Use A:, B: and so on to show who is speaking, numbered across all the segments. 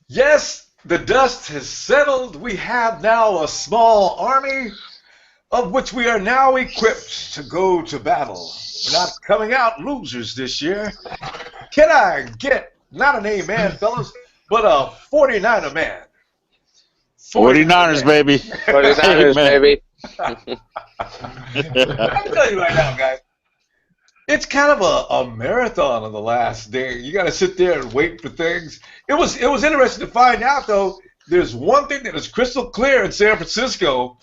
A: Yes, the dust has settled. We have now a small army of which we are now equipped to go to battle. We're not coming out losers this year. Can I get not an amen, fellas, but a 49er man?
B: 49ers, baby.
C: 49ers,
B: Amen.
C: baby.
A: I'm telling you right now, guys, it's kind of a marathon on the last day. You got to sit there and wait for things. It was interesting to find out, though. There's one thing that is crystal clear in San Francisco.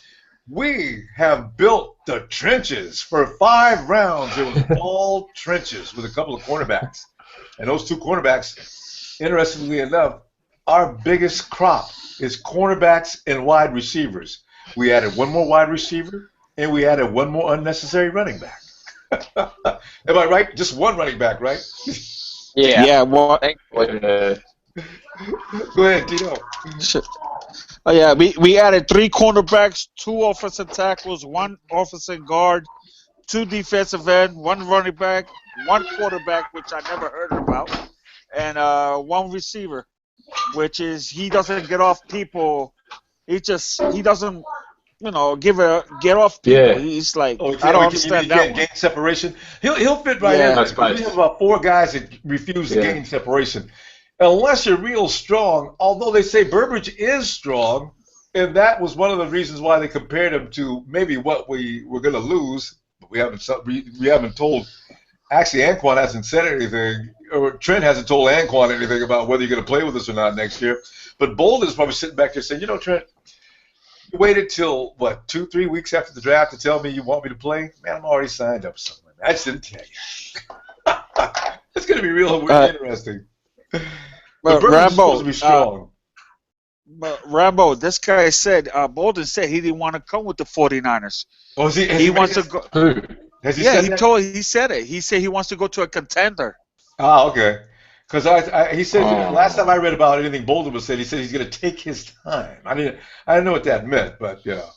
A: We have built the trenches for 5 rounds. It was all trenches with a couple of cornerbacks. And those 2 cornerbacks, interestingly enough, our biggest crop is cornerbacks and wide receivers. We added 1 more wide receiver, and we added 1 more unnecessary running back. Am I right? Just 1 running back, right?
C: Yeah.
B: Yeah, well,
A: Go ahead, Tito.
B: shit. Oh yeah, we added 3 cornerbacks, 2 offensive tackles, 1 offensive guard, 2 defensive end, 1 running back, 1 quarterback, which I never heard about, and 1 receiver, which is he doesn't get off people. He doesn't get off people.
D: Yeah.
B: He's like,
A: Oh,
B: I don't understand that one.
A: Gain separation. He'll fit right
B: Yeah.
A: in.
D: That's
A: We
D: right.
A: have about 4 guys that refuse to gain separation. Unless you're real strong, although they say Burbridge is strong, and that was one of the reasons why they compared him to maybe what we were going to lose. But we haven't told. Actually, Anquan hasn't said anything, or Trent hasn't told Anquan anything about whether you're going to play with us or not next year. But Bolden's probably sitting back there saying, you know, Trent, you waited till, what, 2-3 weeks after the draft to tell me you want me to play? Man, I'm already signed up somewhere. I just didn't tell you. It's going to be real interesting.
B: But
A: Burbridge is supposed
B: Rambo,
A: to be strong.
B: Rambo, this guy said, Bolden said he didn't want to come with the 49ers.
A: Oh, has
B: He wants to go.
D: Who?
A: Has he
B: Yeah,
A: said
B: he
A: that?
B: he said it. He said he wants to go to a contender.
A: Ah, okay. Because he said last time I read about anything Bolden was said, he said he's going to take his time. I didn't know what that meant, but you know,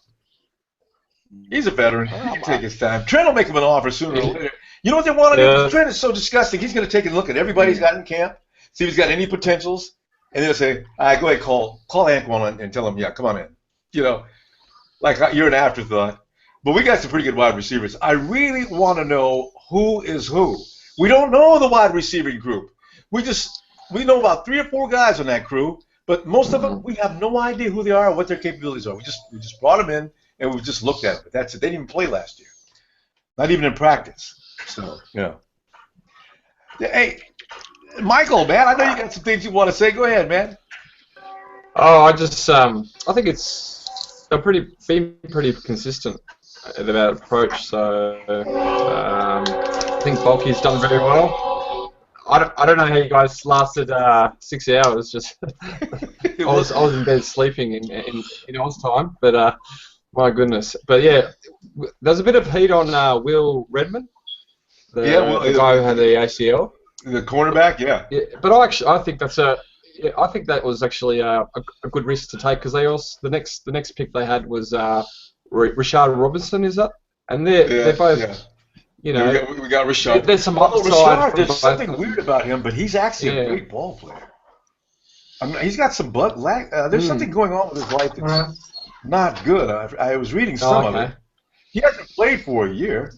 A: he's a veteran. He can take his time. Trent will make him an offer sooner or later. You know what they want to do? Trent is so disgusting. He's going to take a look at everybody he's got in camp, see if he's got any potentials, and then he'll say, "All right, go ahead, call Anquan and tell him, yeah, come on in." You know, like you're an afterthought. But we got some pretty good wide receivers. I really want to know who is who. We don't know the wide receiving group. We know about 3 or 4 guys on that crew, but most of them we have no idea who they are or what their capabilities are. We just brought them in and we just looked at them. That's it. They didn't even play last year, not even in practice. So hey, Michael, man, I know you got some things you want to say. Go ahead, man.
D: Oh, I think it's been pretty consistent in that approach. So I think Bulky's done very well. I don't know how you guys lasted 6 hours. Just I was in bed sleeping in Oz time, but my goodness. But yeah, there's a bit of heat on Will Redmond, the guy who had the ACL,
A: the cornerback. Yeah.
D: But I think that was actually a good risk to take because the next pick they had was Rashard Robinson, is that? And they're both.
A: Yeah.
D: You know,
A: we got Rashard.
D: There's some
A: Although
D: upside.
A: Rashard, there's something weird about him, but he's actually a great ball player. I mean, he's got some there's something going on with his life that's not good. I was reading some of it. He hasn't played for a year.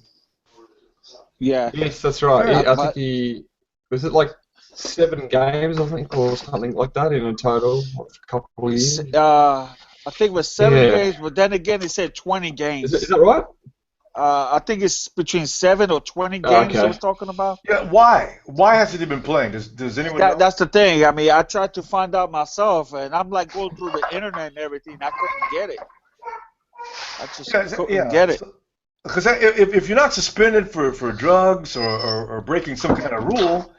B: Yeah.
D: Yes, that's right.
B: Yeah,
D: I think he was it like 7 games, I think, or something like that in a total of a couple of years.
B: I think it was 7 games, but then again, he said 20 games.
D: Is that right?
B: I think it's between 7 or 20 games I was talking about.
A: Yeah, why? Why hasn't he been playing? Does anyone know?
B: That's the thing. I mean, I tried to find out myself, and I'm like going through the internet and everything. I couldn't get it. I just couldn't get it.
A: Because if you're not suspended for drugs or breaking some kind of rule,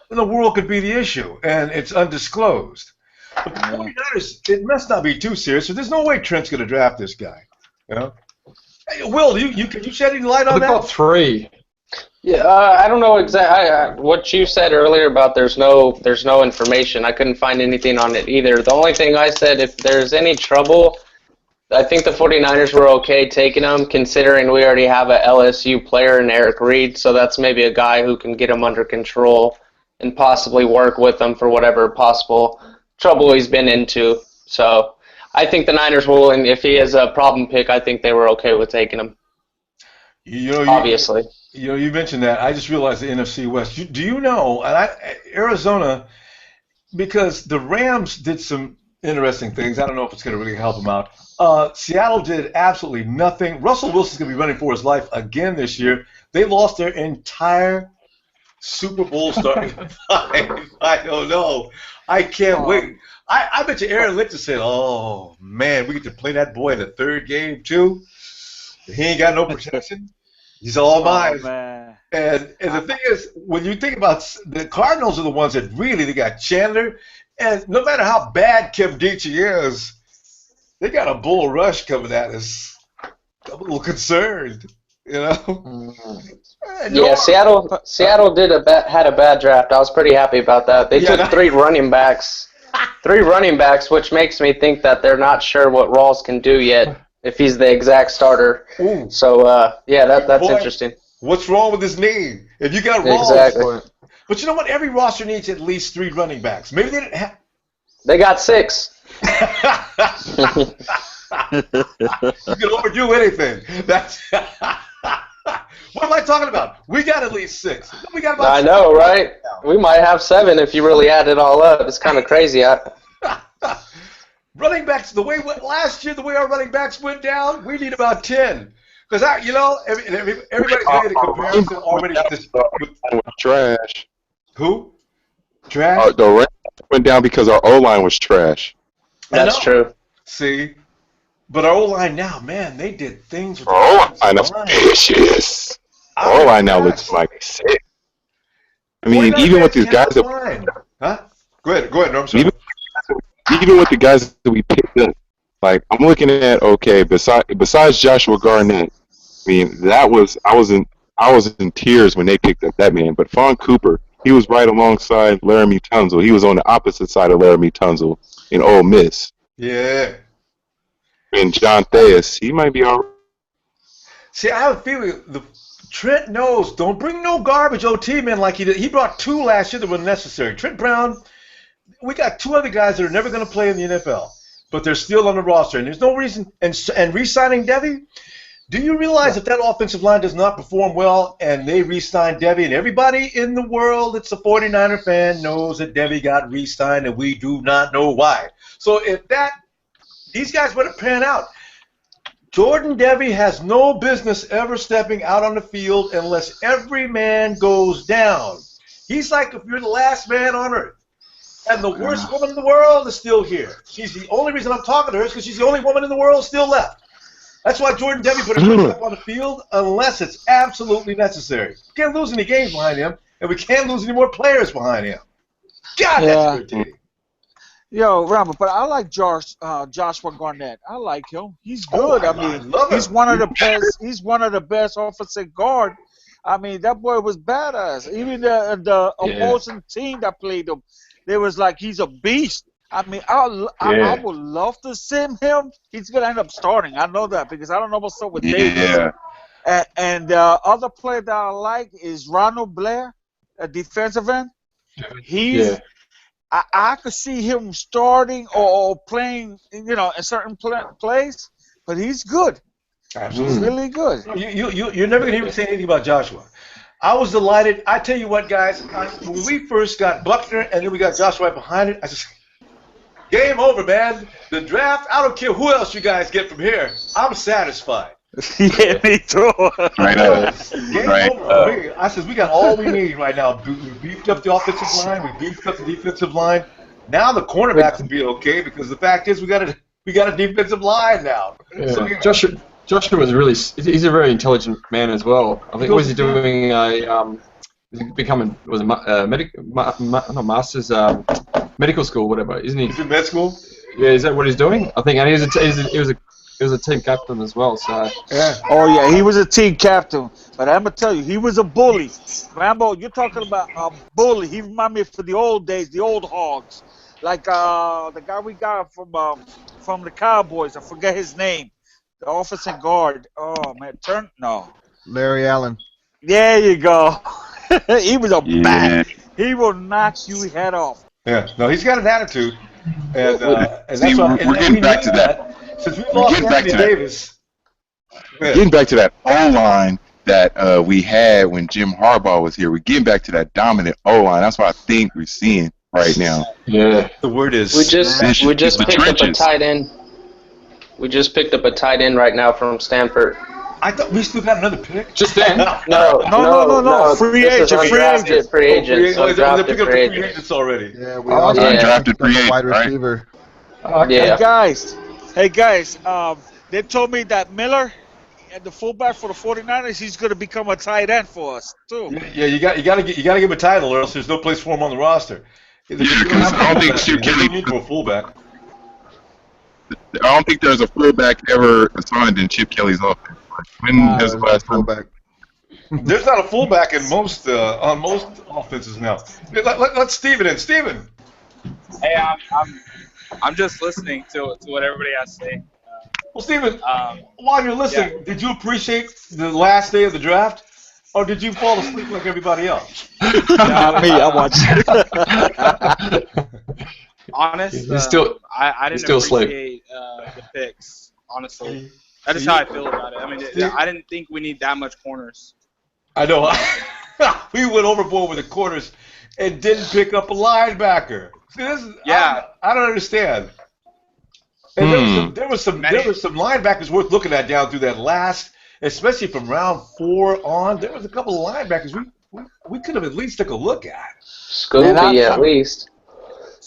A: then the world could be the issue, and it's undisclosed. But the 49ers, it must not be too serious. So there's no way Trent's going to draft this guy. You know? Hey, Will, can you shed any light on that?
D: They've got 3.
C: Yeah, I don't know exactly what you said earlier about there's no information. I couldn't find anything on it either. The only thing I said, if there's any trouble, I think the 49ers were okay taking him, considering we already have a LSU player in Eric Reed, so that's maybe a guy who can get him under control and possibly work with them for whatever possible trouble he's been into. So I think the Niners will, and if he is a problem pick, I think they were okay with taking him. Obviously.
A: You mentioned that. I just realized the NFC West. Do you know, and Arizona, because the Rams did some interesting things. I don't know if it's going to really help them out. Seattle did absolutely nothing. Russell Wilson's going to be running for his life again this year. They lost their entire Super Bowl starting five. I don't know. I can't wait. I bet you Aaron Lynch said, "Oh man, we get to play that boy in the third game too. He ain't got no protection. He's all mine."
B: Man.
A: And the thing is, when you think about the Cardinals are the ones that really, they got Chandler, and no matter how bad Kim Dichie is, they got a bull rush coming at us. I'm a little concerned, you know.
C: Yeah, Seattle had a bad draft. I was pretty happy about that. They took three running backs, which makes me think that they're not sure what Rawls can do yet if he's the exact starter.
A: Ooh.
C: So that's interesting.
A: What's wrong with his knee? If you got Rawls,
C: exactly.
A: But you know what? Every roster needs at least 3 running backs. Maybe they didn't have.
C: They got 6.
A: You can overdo anything. That's what am I talking about? We got at least 6. We got about.
C: I know, right? We might have 7 if you really add it all up. It's kind of crazy.
A: Running backs, last year, the way our running backs went down, we need about 10. Because everybody's made a comparison already with this.
E: Trash.
A: Who? Trash?
E: The Rams went down because our O-line was trash.
C: That's true.
A: See? But our O-line now, man, they did things with
E: our O-line is vicious. Our O-line now looks like sick. I mean, even with these guys that...
A: Huh? Go ahead, I'm sorry.
E: Even with the guys that we picked up, like, I'm looking at, besides Joshua Garnett, I mean, I was in tears when they picked up that man. But Fawn Cooper, he was right alongside Laramie Tunzel. He was on the opposite side of Laramie Tunzel in Ole Miss.
A: Yeah.
E: And John Theus, he might be all right.
A: See, I have a feeling Trent knows, don't bring no garbage OT men like he did. He brought 2 last year that were necessary. Trent Brown, we got 2 other guys that are never going to play in the NFL. But they're still on the roster, and there's no reason. And re-signing Devy, do you realize if that offensive line does not perform well, and they re-sign Devy, and everybody in the world that's a 49er fan knows that Devy got re-signed, and we do not know why. So if these guys better pan out. Jordan Devy has no business ever stepping out on the field unless every man goes down. He's like if you're the last man on earth. And the worst woman in the world is still here. She's the only reason I'm talking to her is because she's the only woman in the world still left. That's why Jordan Devy put his up on the field unless it's absolutely necessary. We can't lose any games behind him, and we can't lose any more players behind him. God, that's irritating.
B: Yo, Ronbo, but I like Joshua Garnett. I like him. He's good. I love he's one of the best. He's one of the best offensive guard. I mean, that boy was badass. Even the opposing team that played him, they was like, he's a beast. I mean, I would love to send him. He's going to end up starting. I know that because I don't know what's up with Davis. And the other player that I like is Ronald Blair, a defensive end. He's I could see him starting or playing, in certain plays, but he's good.
A: Absolutely.
B: He's really good.
A: You're never going to hear me say anything about Joshua. I was delighted. I tell you what, guys, when we first got Buckner and then we got Joshua right behind it, I just, game over, man. The draft, I don't care who else you guys get from here. I'm satisfied.
B: Yeah, me too.
E: Right
A: Game over. I said, we got all we need right now. We beefed up the offensive line. We beefed up the defensive line. Now the cornerbacks will be okay because the fact is we got a defensive line now.
D: Yeah.
A: So,
D: Joshua was he's a very intelligent man as well. I think was he doing master's medical school, whatever, isn't he?
A: He's in med school?
D: Yeah, is that what he's doing? I think, and he was a team captain as well. So
B: yeah. Oh yeah, he was a team captain. But I'm gonna tell you, he was a bully. Rambo, you're talking about a bully. He reminded me of the old days, the old Hogs, like the guy we got from the Cowboys. I forget his name. The offensive guard. Oh man,
F: Larry Allen.
B: There you go. He was a bat. He will knock you head off.
A: Yeah. No, he's got an attitude. And
E: See,
A: that's why.
E: we're
A: And
E: getting
A: we
E: back
A: knew
E: to that.
A: since we
E: We're
A: lost
E: getting back
A: Anthony
E: to that.
A: Davis.
E: We're getting back to that O-line that we had when Jim Harbaugh was here. We're getting back to that dominant O-line. That's what I think we're seeing right now.
D: Yeah.
A: The word is
C: We just
E: the
C: picked up a
E: trenches.
C: tight end. We just picked up a tight end right now from Stanford.
A: I thought we still got another pick.
D: Just then.
C: No.
B: Free
C: This
B: agent,
C: is
B: free
C: undrafted
B: agent.
C: free agents.
A: They're
C: Undrafted
A: picking up
C: free
A: the free
C: agents.
A: agents already.
F: Yeah, we
B: Oh,
F: also
C: yeah.
E: Undrafted free agent,
F: wide
E: right?
F: receiver.
C: Yeah.
B: Hey guys, they told me that Miller, the fullback for the 49ers, he's going to become a tight end for us too.
A: Yeah, you got to give him a title, or else there's no place for him on the roster.
E: Yeah, because I don't think Chip
A: There's no
E: Kelly.
A: need for a fullback.
E: I don't think there's a fullback ever assigned in Chip Kelly's offense. Like, when has the last time?
F: Fullback.
A: There's not a fullback in most on most offenses now. Let's Steven in. Steven.
G: Hey, I'm just listening to what everybody has to say.
A: Well, Steven, while you're listening, did you appreciate the last day of the draft, or did you fall asleep like everybody else?
B: Not me. I watched it.
G: Honest,
D: He's still-
G: I didn't
D: still asleep.
G: appreciate the picks. Honestly, that's just how I feel about it. I mean, I didn't think we need that much corners.
A: I know. We went overboard with the corners and didn't pick up a linebacker. See, this is,
G: Yeah.
A: I don't understand. And there was some linebackers worth looking at down through that last, especially from round 4 on. There was a couple of linebackers we could have at least took a look at.
C: Scooby at least.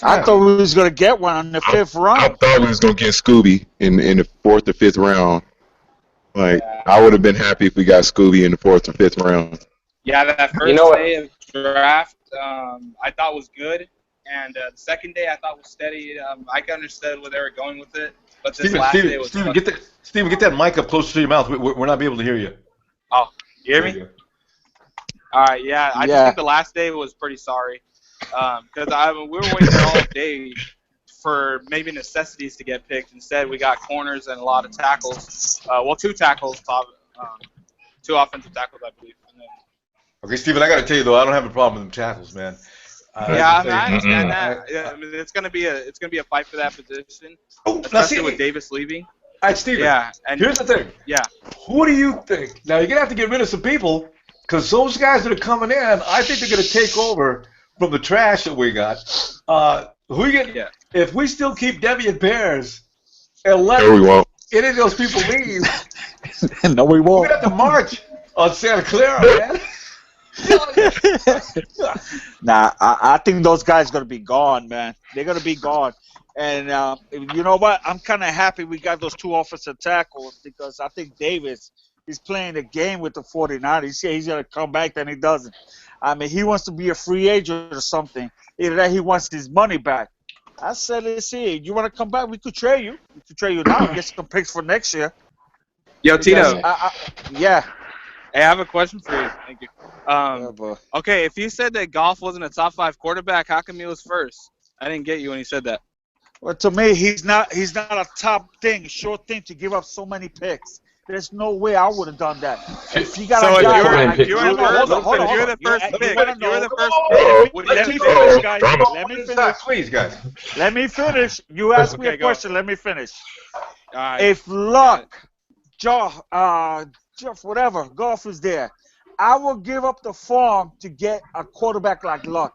B: I thought we was going to get one on the 5th
E: I
B: round.
E: thought we was gonna get Scooby in the 4th or 5th round. Like, I would have been happy if we got Scooby in the 4th or 5th round.
G: Yeah, that first day of draft, I thought was good, and the second day I thought was steady. I can understand where they were going with it, but this last day was.
A: Steven, get that mic up closer to your mouth. We're not be able to hear you.
G: Oh, you hear me? All right, yeah. I just think the last day was pretty sorry, because we were waiting there all day for maybe necessities to get picked. Instead, we got corners and a lot of tackles. 2 tackles, 2 offensive tackles, I believe. And then,
A: okay, Steven, I got to tell you though, I don't have a problem with them tackles, man.
G: I understand that. Yeah, I mean, it's gonna be a fight for that position, especially with Davis leaving.
A: All right, Steven.
G: Yeah, and
A: here's the thing.
G: Yeah.
A: Who do you think? Now you're gonna have to get rid of some people, because those guys that are coming in, I think they're gonna take over from the trash that we got. Who you get?
G: Yeah.
A: If we still keep Devian Pears and let
E: No, we won't.
A: any of those people leave,
B: No, we
A: we're
B: won't.
A: gonna have to march on Santa Clara, man.
B: Nah, I think those guys are going to be gone, man. They're going to be gone. And you know what? I'm kind of happy we got those 2 offensive tackles, because I think Davis is playing the game with the 49ers. He said he's going to come back, then he doesn't. I mean, he wants to be a free agent or something. Either that, he wants his money back. I said, let's see. You want to come back? We could trade you. We could trade you now and get some picks for next year.
G: Yo, Tito.
B: Yeah.
G: Hey, I have a question for you. Thank you. Okay, if you said that Goff wasn't a top 5 quarterback, how come he was first? I didn't get you when you said that.
B: Well, to me, he's not a top thing, sure thing to give up so many picks. There's no way I would have done that. If you got
G: So
B: a guy,
G: if you're the first pick,
B: let me finish, guys. Let me finish.
A: Please, guys.
B: Let me finish. You asked me a question. Let me finish.
G: All right.
B: If Luck, Jeff, whatever, Goff is there, I will give up the farm to get a quarterback like Luck.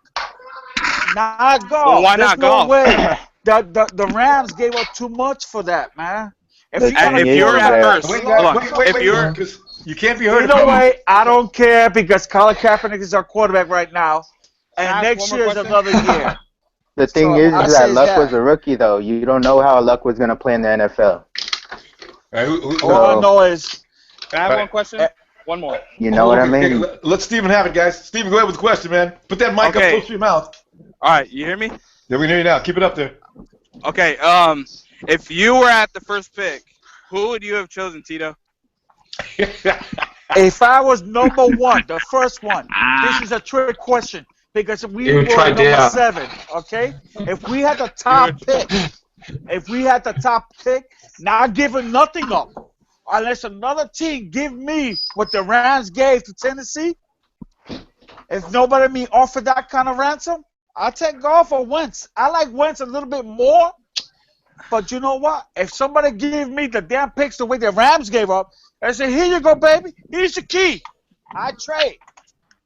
B: Not Goff.
G: Well, why not
B: There's no
G: Goff?
B: way. The Rams gave up too much for that, man.
G: If you're at first,
A: Wait, you can't be heard.
B: Either way, I don't care, because Colin Kaepernick is our quarterback right now, and next year is another year.
H: The thing is that Luck was a rookie, though. You don't know how Luck was going to play in the NFL.
B: All I know is...
G: Can I have one question? One more.
H: You know what I mean?
A: Let Steven have it, guys. Steven, go ahead with the question, man. Put that mic up close to your mouth.
G: All right, you hear me?
A: Yeah, we can hear you now. Keep it up there.
G: Okay, if you were at the first pick, who would you have chosen, Tito?
B: If I was number 1, the first one, this is a trick question, because we were number 7, okay? If we had the top pick, not giving nothing up, unless another team give me what the Rams gave to Tennessee, if nobody me offered that kind of ransom, I'll take Goff or Wentz. I like Wentz a little bit more. But you know what? If somebody give me the damn picks the way the Rams gave up, I say, here you go, baby. Here's the key. I trade.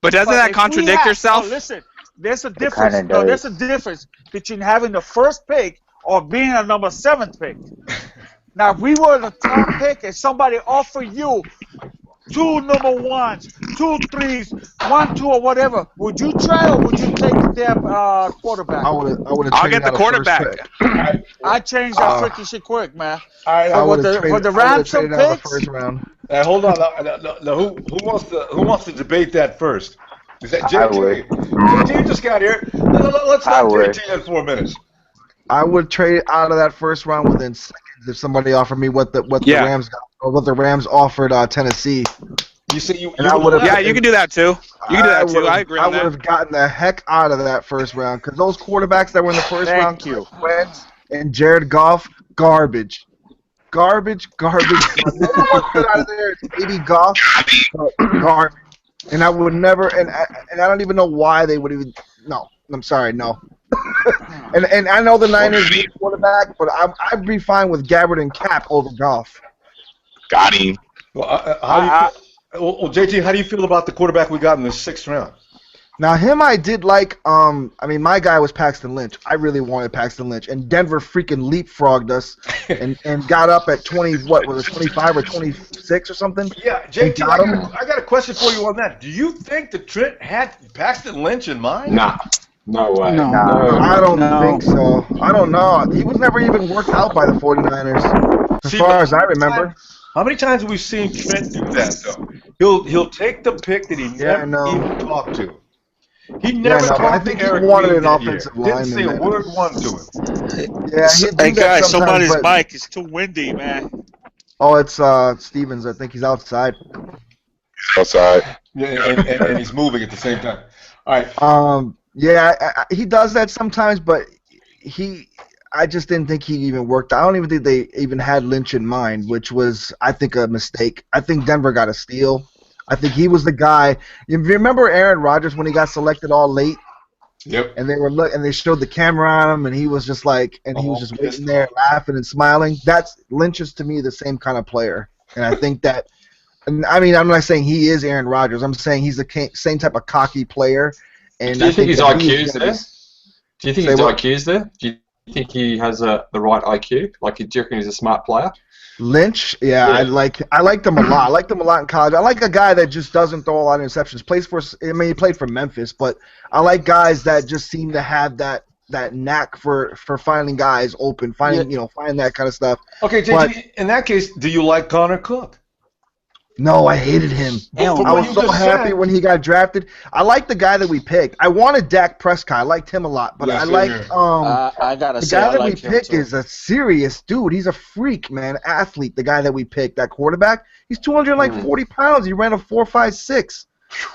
G: But doesn't that contradict yourself?
B: No, listen, there's a difference. No, there's a difference between having the first pick or being a number 7 pick. Now, if we were the top pick and somebody offered you 2 number 1s, 2 3s, 1 2 or whatever, would you try or would you take the damn quarterback?
G: I'll get the quarterback.
B: I changed that freaking shit quick, man.
F: For
B: the Rams some picks.
F: First round.
A: Hold on. Who wants to debate that first? Is that JT? JT just got here. Let's let JT in 4 minutes.
F: I would trade out of that first round within seconds if somebody offered me what the Rams got or what the Rams offered Tennessee.
A: You see, you
G: can do that too. You can do that too. I agree.
F: I would have gotten the heck out of that first round because those quarterbacks that were in the first round, Wentz and Jared Goff, garbage. Garbage. Everyone put out of there is baby Goff, garbage. And I would never, and I don't even know why they would even. No, I'm sorry, no. and I know the Niners need a quarterback, but I'd be fine with Gabbard and Cap over Goff.
E: Got him.
A: Well, JT, how do you feel about the quarterback we got in the 6th round?
F: Now, him I did like. I mean, my guy was Paxton Lynch. I really wanted Paxton Lynch, and Denver freaking leapfrogged us and got up at 20. What was it, 25 or 26 or something?
A: Yeah, JT, I got a question for you on that. Do you think that Trent had Paxton Lynch in mind?
D: Nah. No way.
F: No. I don't think so. I don't know. He was never even worked out by the 49ers, as far as I remember.
A: How many times have we seen Trent do that, though? He'll take the pick that he never even talked to. He never talked to Eric
F: he wanted an offensive lineman.
A: Didn't say a word one to him.
F: Yeah,
B: hey, guys, somebody's mic is too windy, man.
F: Oh, it's Stevens. I think he's outside.
E: Outside.
A: Yeah, and he's moving at the same time. All right.
F: Yeah, he does that sometimes, but I just didn't think he even worked. I don't even think they even had Lynch in mind, which was, I think, a mistake. I think Denver got a steal. I think he was the guy. You remember Aaron Rodgers when he got selected all late?
A: Yep.
F: And they showed the camera on him, and he was just like, he was just waiting there, laughing and smiling. Lynch is to me the same kind of player, and I think that. And I mean, I'm not saying he is Aaron Rodgers. I'm saying he's the same type of cocky player. And
D: do you think his IQ's there? Do you think his IQ's there? Do you think he has the right IQ? Like, do you reckon he's a smart player?
F: Lynch, yeah. I liked him a lot. I liked him a lot in college. I like a guy that just doesn't throw a lot of interceptions. He played for Memphis, but I like guys that just seem to have that knack for finding guys open, finding that kind of stuff.
A: Okay, JT, in that case, do you like Connor Cook?
F: No, I hated him. I was so happy when he got drafted. I like the guy that we picked. I wanted Dak Prescott. I liked him a lot, but I like the guy that we picked is a serious dude. He's a freak, man, athlete. The guy that we picked, that quarterback, he's 240 pounds. He ran a 4.56.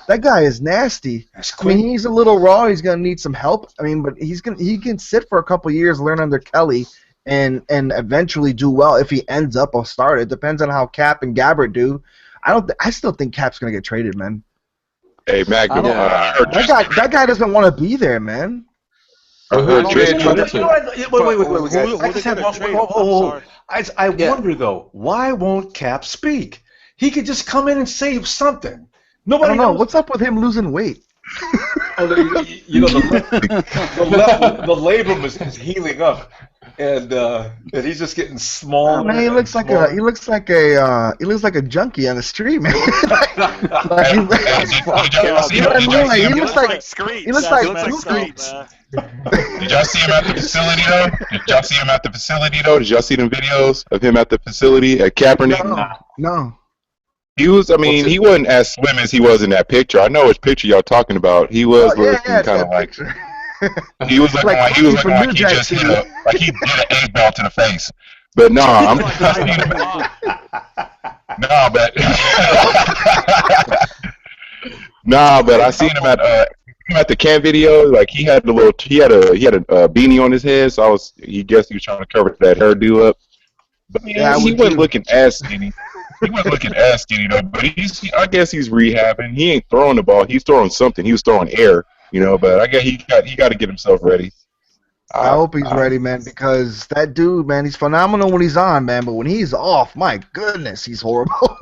F: That guy is nasty. I mean, he's a little raw. He's gonna need some help. I mean, but he can sit for a couple years, learn under Kelly, and eventually do well if he ends up a starter. It depends on how Cap and Gabbard do. I still think Cap's gonna get traded, man.
E: Hey, Magnum.
F: That guy doesn't want to be there, man.
A: I wonder though, why won't Cap speak? He could just come in and say something. Nobody
F: I don't know.
A: knows.
F: What's up with him losing weight?
A: The labrum is healing up, and he's just getting smaller.
F: Man, he looks like a junkie on the street, man. He looks like
E: Screech. Did y'all see him at the facility though? Did y'all see them videos of him at the facility at Kaepernick?
F: No.
E: He was. I mean, he wasn't as slim as he was in that picture. I know which picture y'all talking about. He was looking kind of like. He was looking like he just hit he did an 8 ball to the face. But no, I'm. But I seen him at the camp video. Like he had a beanie on his head, so he guessed he was trying to cover that hairdo up. But he wasn't looking as skinny. He wasn't looking as skinny though, but I guess he's rehabbing. He ain't throwing the ball. He's throwing something. He was throwing air. But I guess he got to get himself ready.
F: I hope he's ready, man, because that dude, man, he's phenomenal when he's on, man, but when he's off, my goodness, he's horrible.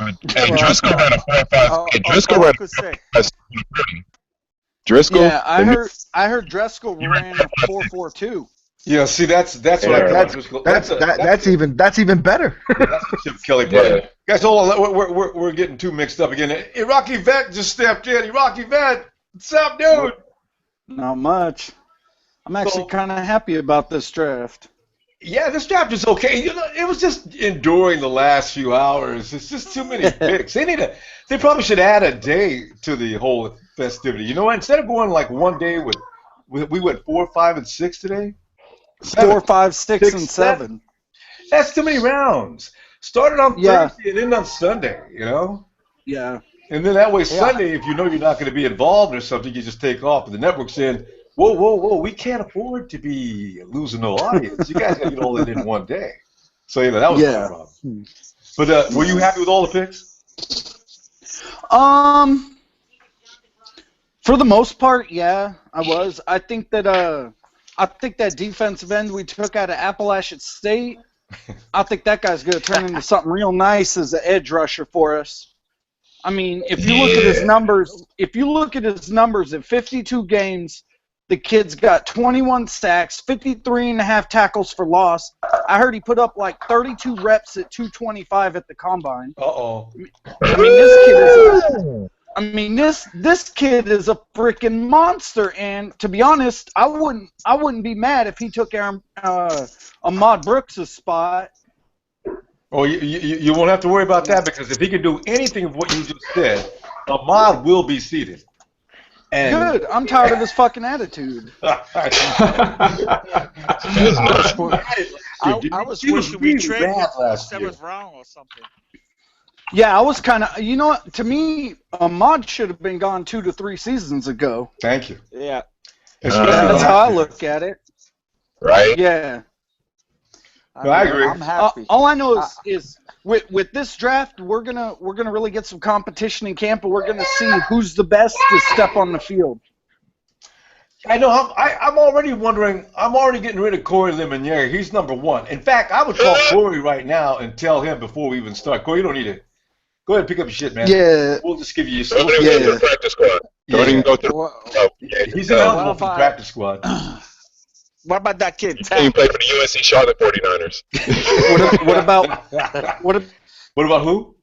E: Hey, Driscoll ran a 4.5. Driscoll ran a 4.5. Driscoll.
B: Yeah, I heard Driscoll ran a 4.42.
A: Yeah, see, that's what I thought.
F: That's even better.
A: That's what Chip Kelly brought in. Guys, hold on, we're getting too mixed up again. Iraqi Vet just stepped in. Iraqi Vet, what's up, dude?
B: Not much. I'm actually kind of happy about this draft.
A: Yeah, this draft is okay. It was just enduring the last few hours. It's just too many picks. They probably should add a day to the whole festivity. Instead of going like one day we went 4, 5, and 6 today.
B: 4, 5, 6, and 7.
A: That's too many rounds. Started on Thursday and ended on Sunday.
B: Yeah.
A: And then that way Sunday, if you know you're not going to be involved or something, you just take off. And the network's saying, whoa, we can't afford to be losing no audience. You guys got to get all that in one day. So, that was my problem. But were you happy with all the picks?
B: For the most part, yeah, I was. I think that defensive end we took out of Appalachian State, I think that guy's going to turn into something real nice as an edge rusher for us. I mean, if you look at his numbers at 52 games, the kid's got 21 sacks, 53.5 tackles for loss. I heard he put up like 32 reps at 225 at the combine.
A: Uh-oh.
B: I mean, this kid is a freaking monster, and to be honest, I wouldn't be mad if he took Ahmad Brooks' spot.
A: Oh, you won't have to worry about that, because if he can do anything of what you just said, Ahmad will be seated.
B: Good. I'm tired of his fucking attitude.
I: I was wishing we traded him in the 7th round or something.
B: Yeah, I was kind of, to me, Ahmad should have been gone 2 to 3 seasons ago.
A: Thank you.
B: Yeah. That's how I look at it.
E: Right?
B: Yeah.
A: I agree.
B: I'm happy. All I know is with this draft, we're gonna really get some competition in camp, and we're gonna see who's the best to step on the field.
A: I know. I'm already wondering. I'm already getting rid of Corey Lemonnier. He's number 1. In fact, I would call Corey right now and tell him before we even start. Corey, you don't need to. Go ahead and pick up your shit, man.
B: Yeah.
A: We'll just give you your
E: stuff. Don't even go to the practice squad. Don't even go to
A: He's ineligible for the practice squad.
I: What about that kid?
E: He play for the UNC Charlotte 49ers.
B: What about
A: who?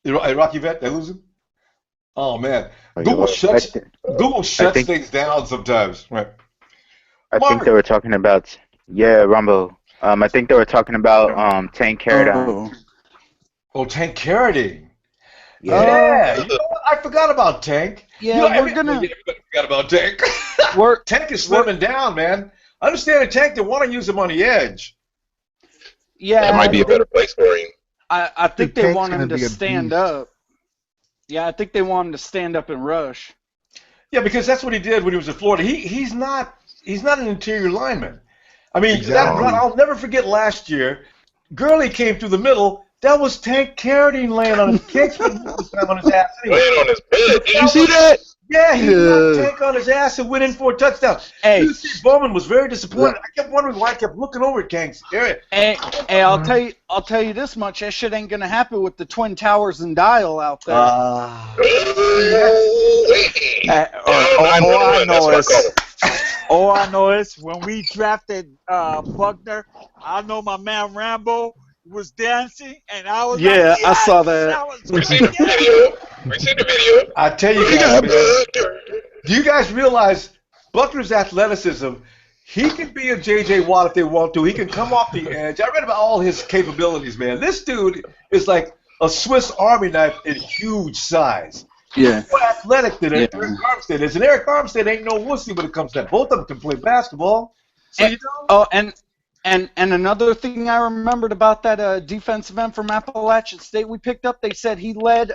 A: Rocky Vet? They lose him? Oh man, Google shuts things down sometimes. Right.
H: I think they were talking about Ronbo. I think they were talking about Tank Carradine.
A: Oh, Tank Carradine. Yeah. I forgot about Tank.
B: Yeah, we're gonna.
A: Forgot about Tank. Tank is slimming down, man. I understand a Tank. They want to use him on the edge.
B: Yeah,
E: that might be a better place for him.
B: I think they want him to stand up. Yeah, I think they want him to stand up and rush.
A: Yeah, because that's what he did when he was in Florida. He's not an interior lineman. I mean, exactly. I'll never forget last year. Gurley came through the middle. That was Tank Carradine laying on his on his ass. Anyway.
E: Laying on his bed. Did you see that?
A: Yeah, he knocked Tank on his ass and went in for a touchdown.
B: Hey,
A: Bowman was very disappointed. I kept wondering why I kept looking over at Tank's area.
B: Hey, I'll tell you this much. That shit ain't gonna happen with the Twin Towers and Dial out there.
I: All I know is when we drafted Buckner, I know my man Ronbo was dancing, and I was
B: I saw that.
E: We seen the video.
A: I tell you guys, man, do you guys realize Buckner's athleticism? He can be a J.J. Watt if they want to. He can come off the edge. I read about all his capabilities, man. This dude is like a Swiss Army knife in huge size.
B: Yeah.
A: More athletic than Eric Armstead is. And Eric Armstead ain't no wussy when it comes to that. Both of them can play basketball. So
B: And another thing I remembered about that defensive end from Appalachian State we picked up, they said he led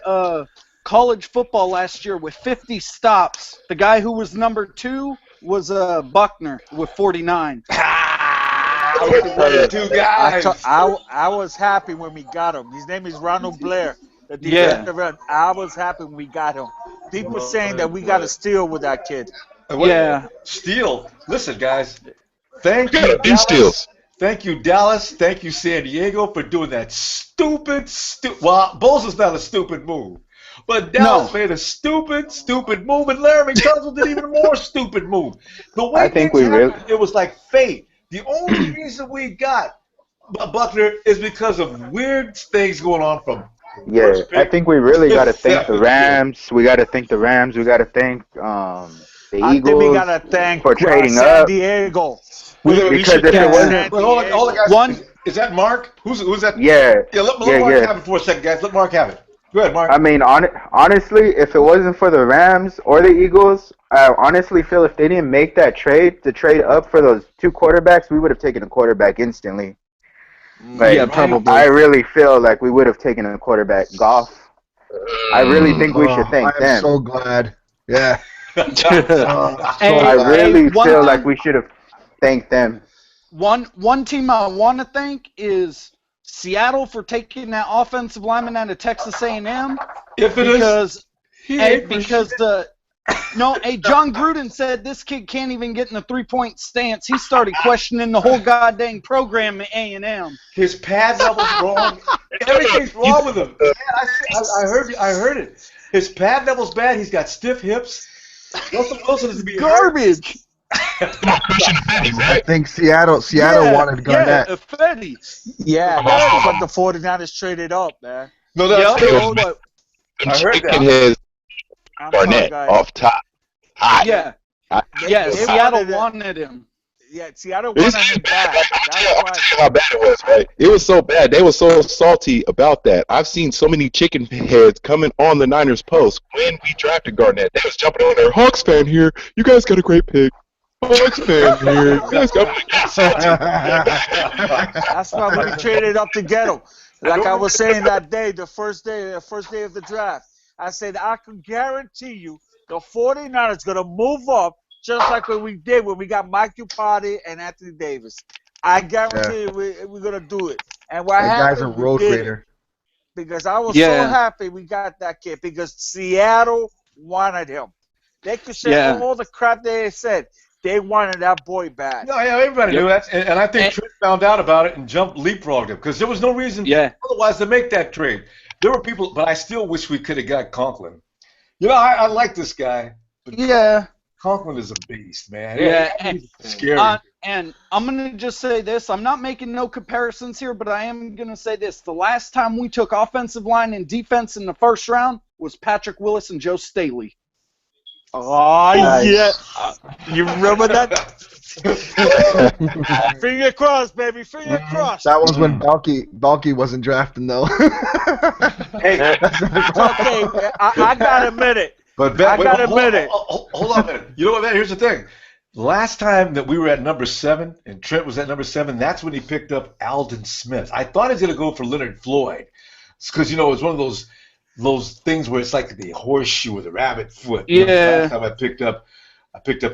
B: college football last year with 50 stops. The guy who was number 2 was Buckner with 49.
A: Two guys.
I: I was happy when we got him. His name is Ronald Blair. The defensive end. I was happy when we got him. People saying that we got to steal with that kid.
A: Yeah. Steal. Listen, guys. Thank you,
E: Two
A: Dallas.
E: steals.
A: Thank you, Dallas. Thank you, San Diego, for doing that stupid. Well, Bulls is not a stupid move. But Dallas made a stupid move, and Laramie Tunsil did even more stupid move. The way
H: I think
A: things happened, it was like fate. The only reason we got Buckner is because of weird things going on from first pick.
H: I think we really got to thank the Rams. We got to thank the Rams. We got to thank the Eagles
I: think we got to thank
H: for trading
I: San
H: up.
I: Diego.
H: Because if it wasn't...
A: Hold it, guys. Is that Mark? Who's that?
H: Yeah.
A: Let Mark have it for a second, guys. Let Mark have it. Go ahead, Mark.
H: I mean, honestly, if it wasn't for the Rams or the Eagles, I honestly feel if they didn't make that trade, the trade up for those two quarterbacks, we would have taken a quarterback instantly. Like,
I: probably.
H: I really feel like we would have taken a quarterback. Goff. I really think we should thank them.
F: I'm so glad. Yeah.
H: I really feel like we should have thanked them.
J: One team I want to thank is Seattle for taking that offensive lineman out of Texas A&M. John Gruden said this kid can't even get in the three-point stance. He started questioning the whole goddamn program at A&M.
A: His pad level's wrong. Everything's wrong with him. Man, I heard it. His pad level's bad. He's got stiff hips. Russell Wilson is
J: garbage.
F: I think Seattle wanted Garnett.
I: Yeah, but the 49ers traded up, man.
A: No, that's true. But
E: I heard that. Garnett off top.
J: Yeah. Seattle wanted him.
I: Yeah, Seattle wanted him back. That's
E: how bad it was, right? It was so bad. They were so salty about that. I've seen so many chicken heads coming on the Niners post when we drafted Garnett. They was jumping on there. Hawks fan here. You guys got a great pick. Hawks fan here. You guys got
I: That's why we traded up to get him. Like I was saying that day, the first day of the draft. I said, I can guarantee you the 49ers going to move up just like what we did when we got Mike Upati and Anthony Davis. I guarantee you we're going to do it. And what happened?
F: That guy's a road grader.
I: Because I was so happy we got that kid because Seattle wanted him. They could say all the crap they said. They wanted that boy back.
A: No, yeah, everybody knew that. And I think Trent found out about it and leapfrogged him because there was no reason otherwise to make that trade. There were people, but I still wish we could have got Conklin. You know, I like this guy. But Conklin is a beast, man. He's scary.
J: And I'm going to just say this. I'm not making no comparisons here, but I am going to say this. The last time we took offensive line and defense in the first round was Patrick Willis and Joe Staley.
I: Oh, yeah. You remember that? Finger crossed, baby. Finger crossed.
F: That was when Balky wasn't drafting, though.
A: Hey.
I: Okay, I got to admit it.
A: But hold on a minute. You know what, man? Here's the thing. Last time that we were at number 7 and Trent was at number 7, that's when he picked up Aldon Smith. I thought he was going to go for Leonard Floyd because, you know, it was one of those things where it's like the horseshoe or the rabbit foot. Last time I picked up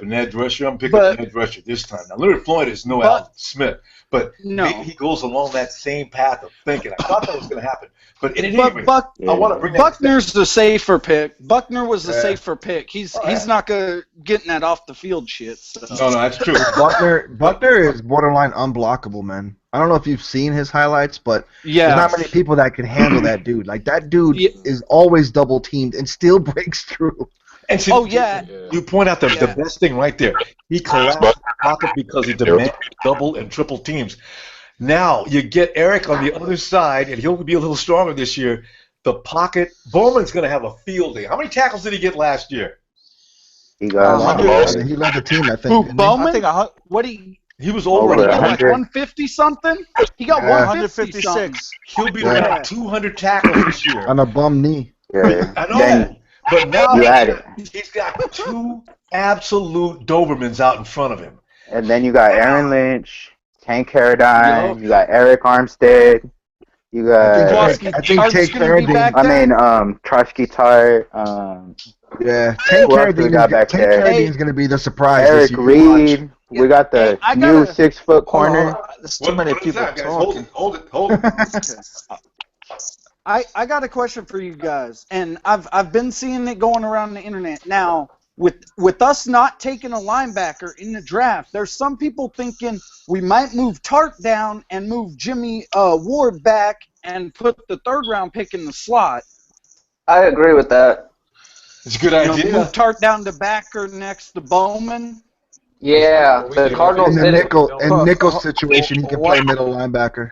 A: an edge rusher. I'm picking up an edge rusher this time. Now, Leonard Floyd is no Aldon Smith, but maybe he goes along that same path of thinking. I thought that was going to happen. But in any rate, I want to bring that
J: Buckner's the safer pick. Buckner was the safer pick. He's not getting that off the field shit. So.
A: No, that's true.
F: Buckner is borderline unblockable, man. I don't know if you've seen his highlights, but there's not many people that can handle that dude. Like, that dude is always double teamed and still breaks through.
A: And see, you point out the best thing right there. He collapsed the pocket because he demanded double and triple teams. Now you get Eric on the other side, and he'll be a little stronger this year. The pocket, Bowman's going to have a field day. How many tackles did he get last year?
H: He got
F: he led the team, I think.
J: Who, Bowman?
A: He was over.
J: He got like 150 something. He got
I: 156.
A: He'll be like 200 tackles this year
F: on a bum knee.
H: Yeah.
A: I know. But now he's got 2 absolute Dobermans out in front of him.
H: And then you got Aaron Lynch, Tank Carradine, you got Eric Armstead, you got Trotsky Tart,
F: Tank Carradine is going to be the surprise.
H: Eric Reed. We got the new 6-foot corner.
I: There's too many people talking.
A: Hold it.
J: I got a question for you guys, and I've been seeing it going around the internet now. With us not taking a linebacker in the draft, there's some people thinking we might move Tart down and move Jimmy Ward back and put the 3rd round pick in the slot.
C: I agree with that.
A: It's a good idea.
J: Move Tart down to backer next to Bowman.
C: Yeah, the Cardinals did it.
F: In nickel situation, he can play middle linebacker.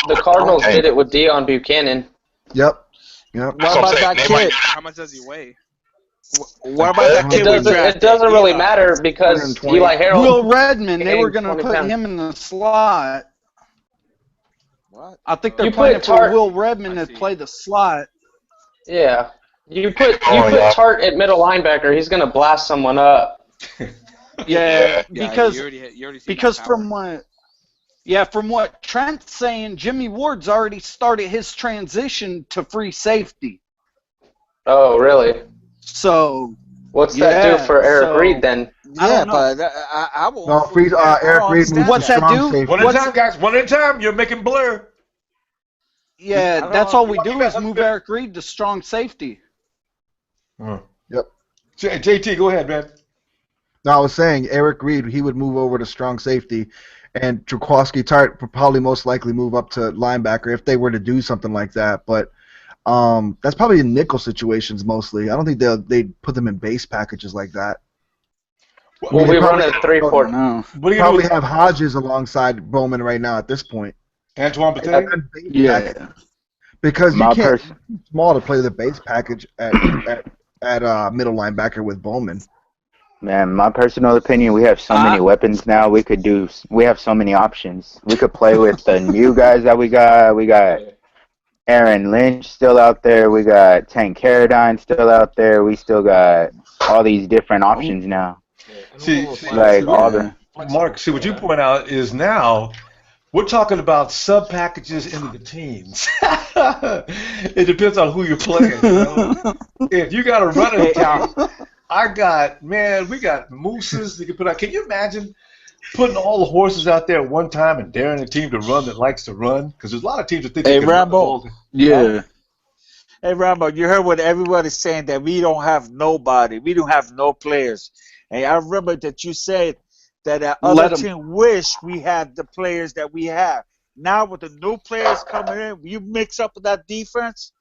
C: The Cardinals did it with Deion Buchanan.
F: Yep.
I: What about that kid?
G: How much does he weigh?
I: What about that kid?
C: It doesn't really matter because Eli Harold.
J: Will Redmond, they were going to put him in the slot.
I: What?
J: I think they're planning for Will Redmond to play the slot.
C: Yeah. You put Tart at middle linebacker, he's going to blast someone up.
J: Yeah, because
G: you already
J: because from what Trent's saying, Jimmy Ward's already started his transition to free safety.
C: Oh, really?
J: So
C: what's that do for Eric Reed then?
I: Yeah, but I won't.
F: No, Eric Reed.
J: What's that do?
A: One at a time, guys. One at a time. You're making blur.
J: Yeah, that's all we do is move Eric Reed to strong safety.
F: Yep.
A: JT, go ahead, man.
F: No, I was saying Eric Reed, he would move over to strong safety, and Jaquaski Tart would probably most likely move up to linebacker if they were to do something like that. But that's probably in nickel situations mostly. I don't think they'd put them in base packages like that.
C: Well, we run a 3-4
J: now.
F: What do you probably have Hodges alongside Bowman right now at this point.
A: Antoine Bethea?
F: Yeah. Because you can't it's too small to play the base package at middle linebacker with Bowman.
H: Man, my personal opinion, we have so many weapons now. We have so many options. We could play with the new guys that we got. We got Aaron Lynch still out there. We got Tank Carradine still out there. We still got all these different options now.
A: Mark, see what you point out is now we're talking about sub packages into the teens. It depends on who you're playing. You know? If you got a running team, we got mooses that you can put out. Can you imagine putting all the horses out there at one time and daring a team to run that likes to run? Because there's a lot of teams that think they can run the ball.
I: Yeah. Hey, Ronbo, you heard what everybody's saying, that we don't have nobody. We don't have no players. And I remember that you said that other team wish we had the players that we have. Now with the new players coming in, you mix up with that defense,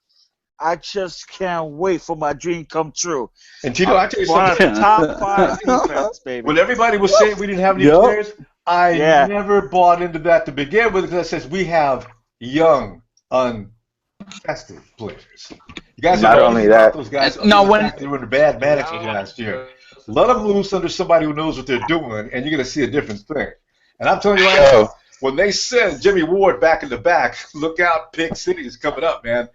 I: I just can't wait for my dream come true.
A: And Tito, I tell you something.
I: Top 5 defense, baby.
A: When everybody was saying we didn't have any players, I never bought into that to begin with, because it says we have young, untested players. You guys
H: not only that.
A: Those guys they were in bad management last year. Let them loose under somebody who knows what they're doing, and you're going to see a different thing. And I'm telling you right now, when they send Jimmy Ward back in the back, look out, Pig City is coming up, man.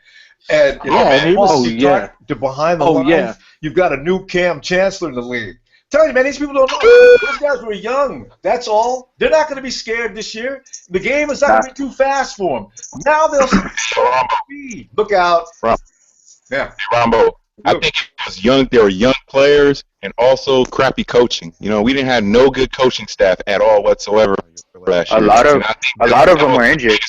A: And to behind the lines, you've got a new Cam Chancellor in the league. Tell you, man, these people don't know. Those guys were young. That's all. They're not going to be scared this year. The game is not going to be too fast for them. Now they'll speed. Look out.
E: Yeah, Ronbo. I think it was young. There were young players and also crappy coaching. You know, we didn't have no good coaching staff at all whatsoever last year.
H: A lot of them were injured.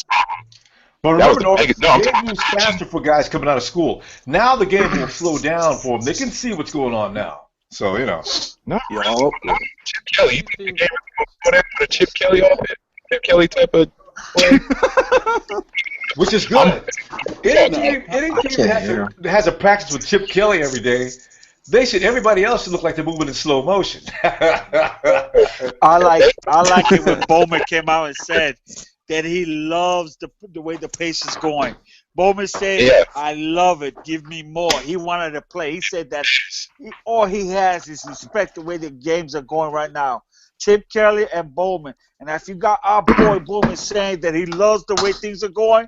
A: But remember, the game moves faster for guys coming out of school. Now the game will slow down for them. They can see what's going on now. So, you know.
E: No, Chip Kelly. You think the game put a Chip Kelly off it? Chip Kelly type of play?
A: Which is good. Any team that has a practice with Chip Kelly every day, everybody else should look like they're moving in slow motion.
I: I like it when Bowman came out and said that he loves the way the pace is going. Bowman said, I love it. Give me more. He wanted to play. He said that all he has is respect the way the games are going right now. Chip Kelly and Bowman. And if you got our boy Bowman saying that he loves the way things are going,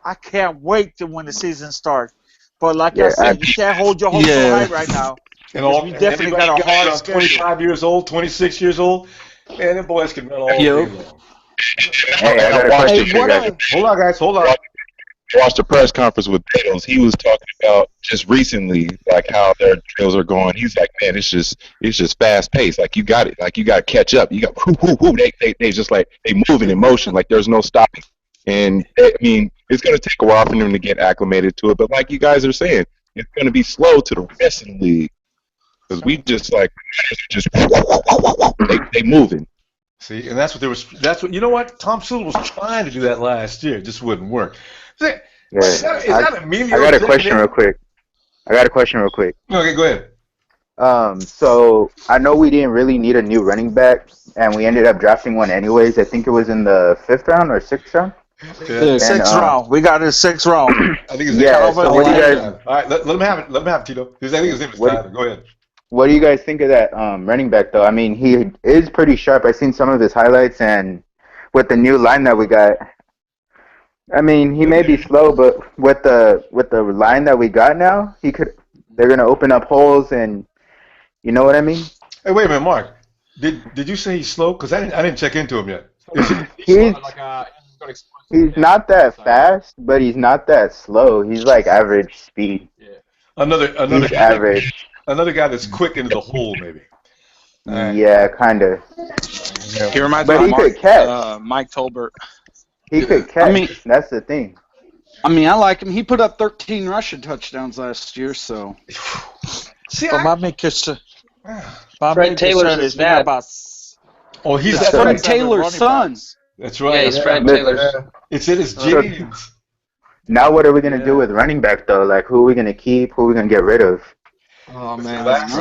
I: I can't wait to when the season starts. But like I said, you can't hold your hopes so high right now. We definitely got a hard schedule.
A: 25 years old, 26 years old, man, them boys can run all day long.
H: Hey, I got a question for you guys.
A: Hold on, guys. Hold on.
E: Watched the press conference with Beatles. He was talking about just recently, like how their drills are going. He's like, man, it's just fast paced. Like you got it. Like you got to catch up. You got whoo. They just like they moving in motion. Like there's no stopping. And I mean, it's going to take a while for them to get acclimated to it. But like you guys are saying, it's going to be slow to the rest of the league because we just they moving.
A: See, and that's what you know what Tom Sewell was trying to do that last year. It just wouldn't work. Is that a meme?
H: I got a question real quick.
A: Okay, go ahead.
H: So I know we didn't really need a new running back, and we ended up drafting one anyways. I think it was in the 5th round or 6th round.
I: Yeah, sixth round. We got it 6th round.
A: I think it's
H: So what do you guys?
A: All right, let him have it. Let him have it, Tito. I think his name is Tyler. Go ahead.
H: What do you guys think of that running back though? I mean, he is pretty sharp. I've seen some of his highlights, and with the new line that we got, I mean, he may be slow, but with the line that we got now, they're gonna open up holes, and you know what I mean.
A: Hey, wait a minute, Mark. Did you say he's slow? Because I didn't check into him yet.
H: He's not that fast, but he's not that slow. He's like average speed.
A: Yeah. Another
H: he's average.
A: Another guy that's quick into the hole, maybe.
H: Right. Yeah, kind of.
J: He reminds
H: me
J: of Mike Tolbert.
H: He could catch. I mean, that's the thing.
J: I mean, I like him. He put up 13 rushing touchdowns last year, so.
I: See,
C: Fred Taylor's his dad.
A: Oh, he's
J: Fred Taylor's son.
A: That's right.
C: Yeah, he's Fred Taylor's.
A: It's in his genes.
H: Now what are we going to do with running back, though? Like, who are we going to keep? Who are we going to get rid of?
A: Oh, man. Out of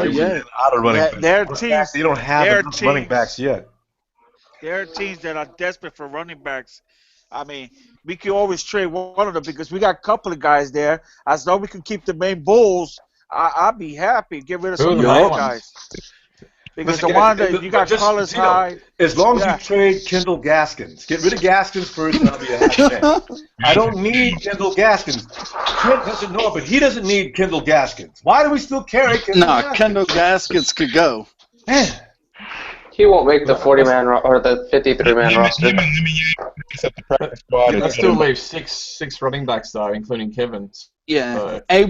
A: running backs.
I: Their teams.
A: You don't have enough running backs yet.
I: There are teams that are desperate for running backs. I mean, we can always trade one of them because we got a couple of guys there. As long as we can keep the main bulls, I'll be happy. Get rid of some of the other guys. Because the one that you got Carlos Hyde.
A: As long as you trade Kendall Gaskins. Get rid of Gaskins first and I'll be a happy man. I don't need Kendall Gaskins. Trent doesn't know it, but he doesn't need Kendall Gaskins. Why do we still carry Kendall Gaskins?
J: Kendall Gaskins could go.
A: Man.
C: He won't make the 40-man or the 53-man roster.
D: That still leaves six running backs though, including Kevin.
J: Yeah. Hey,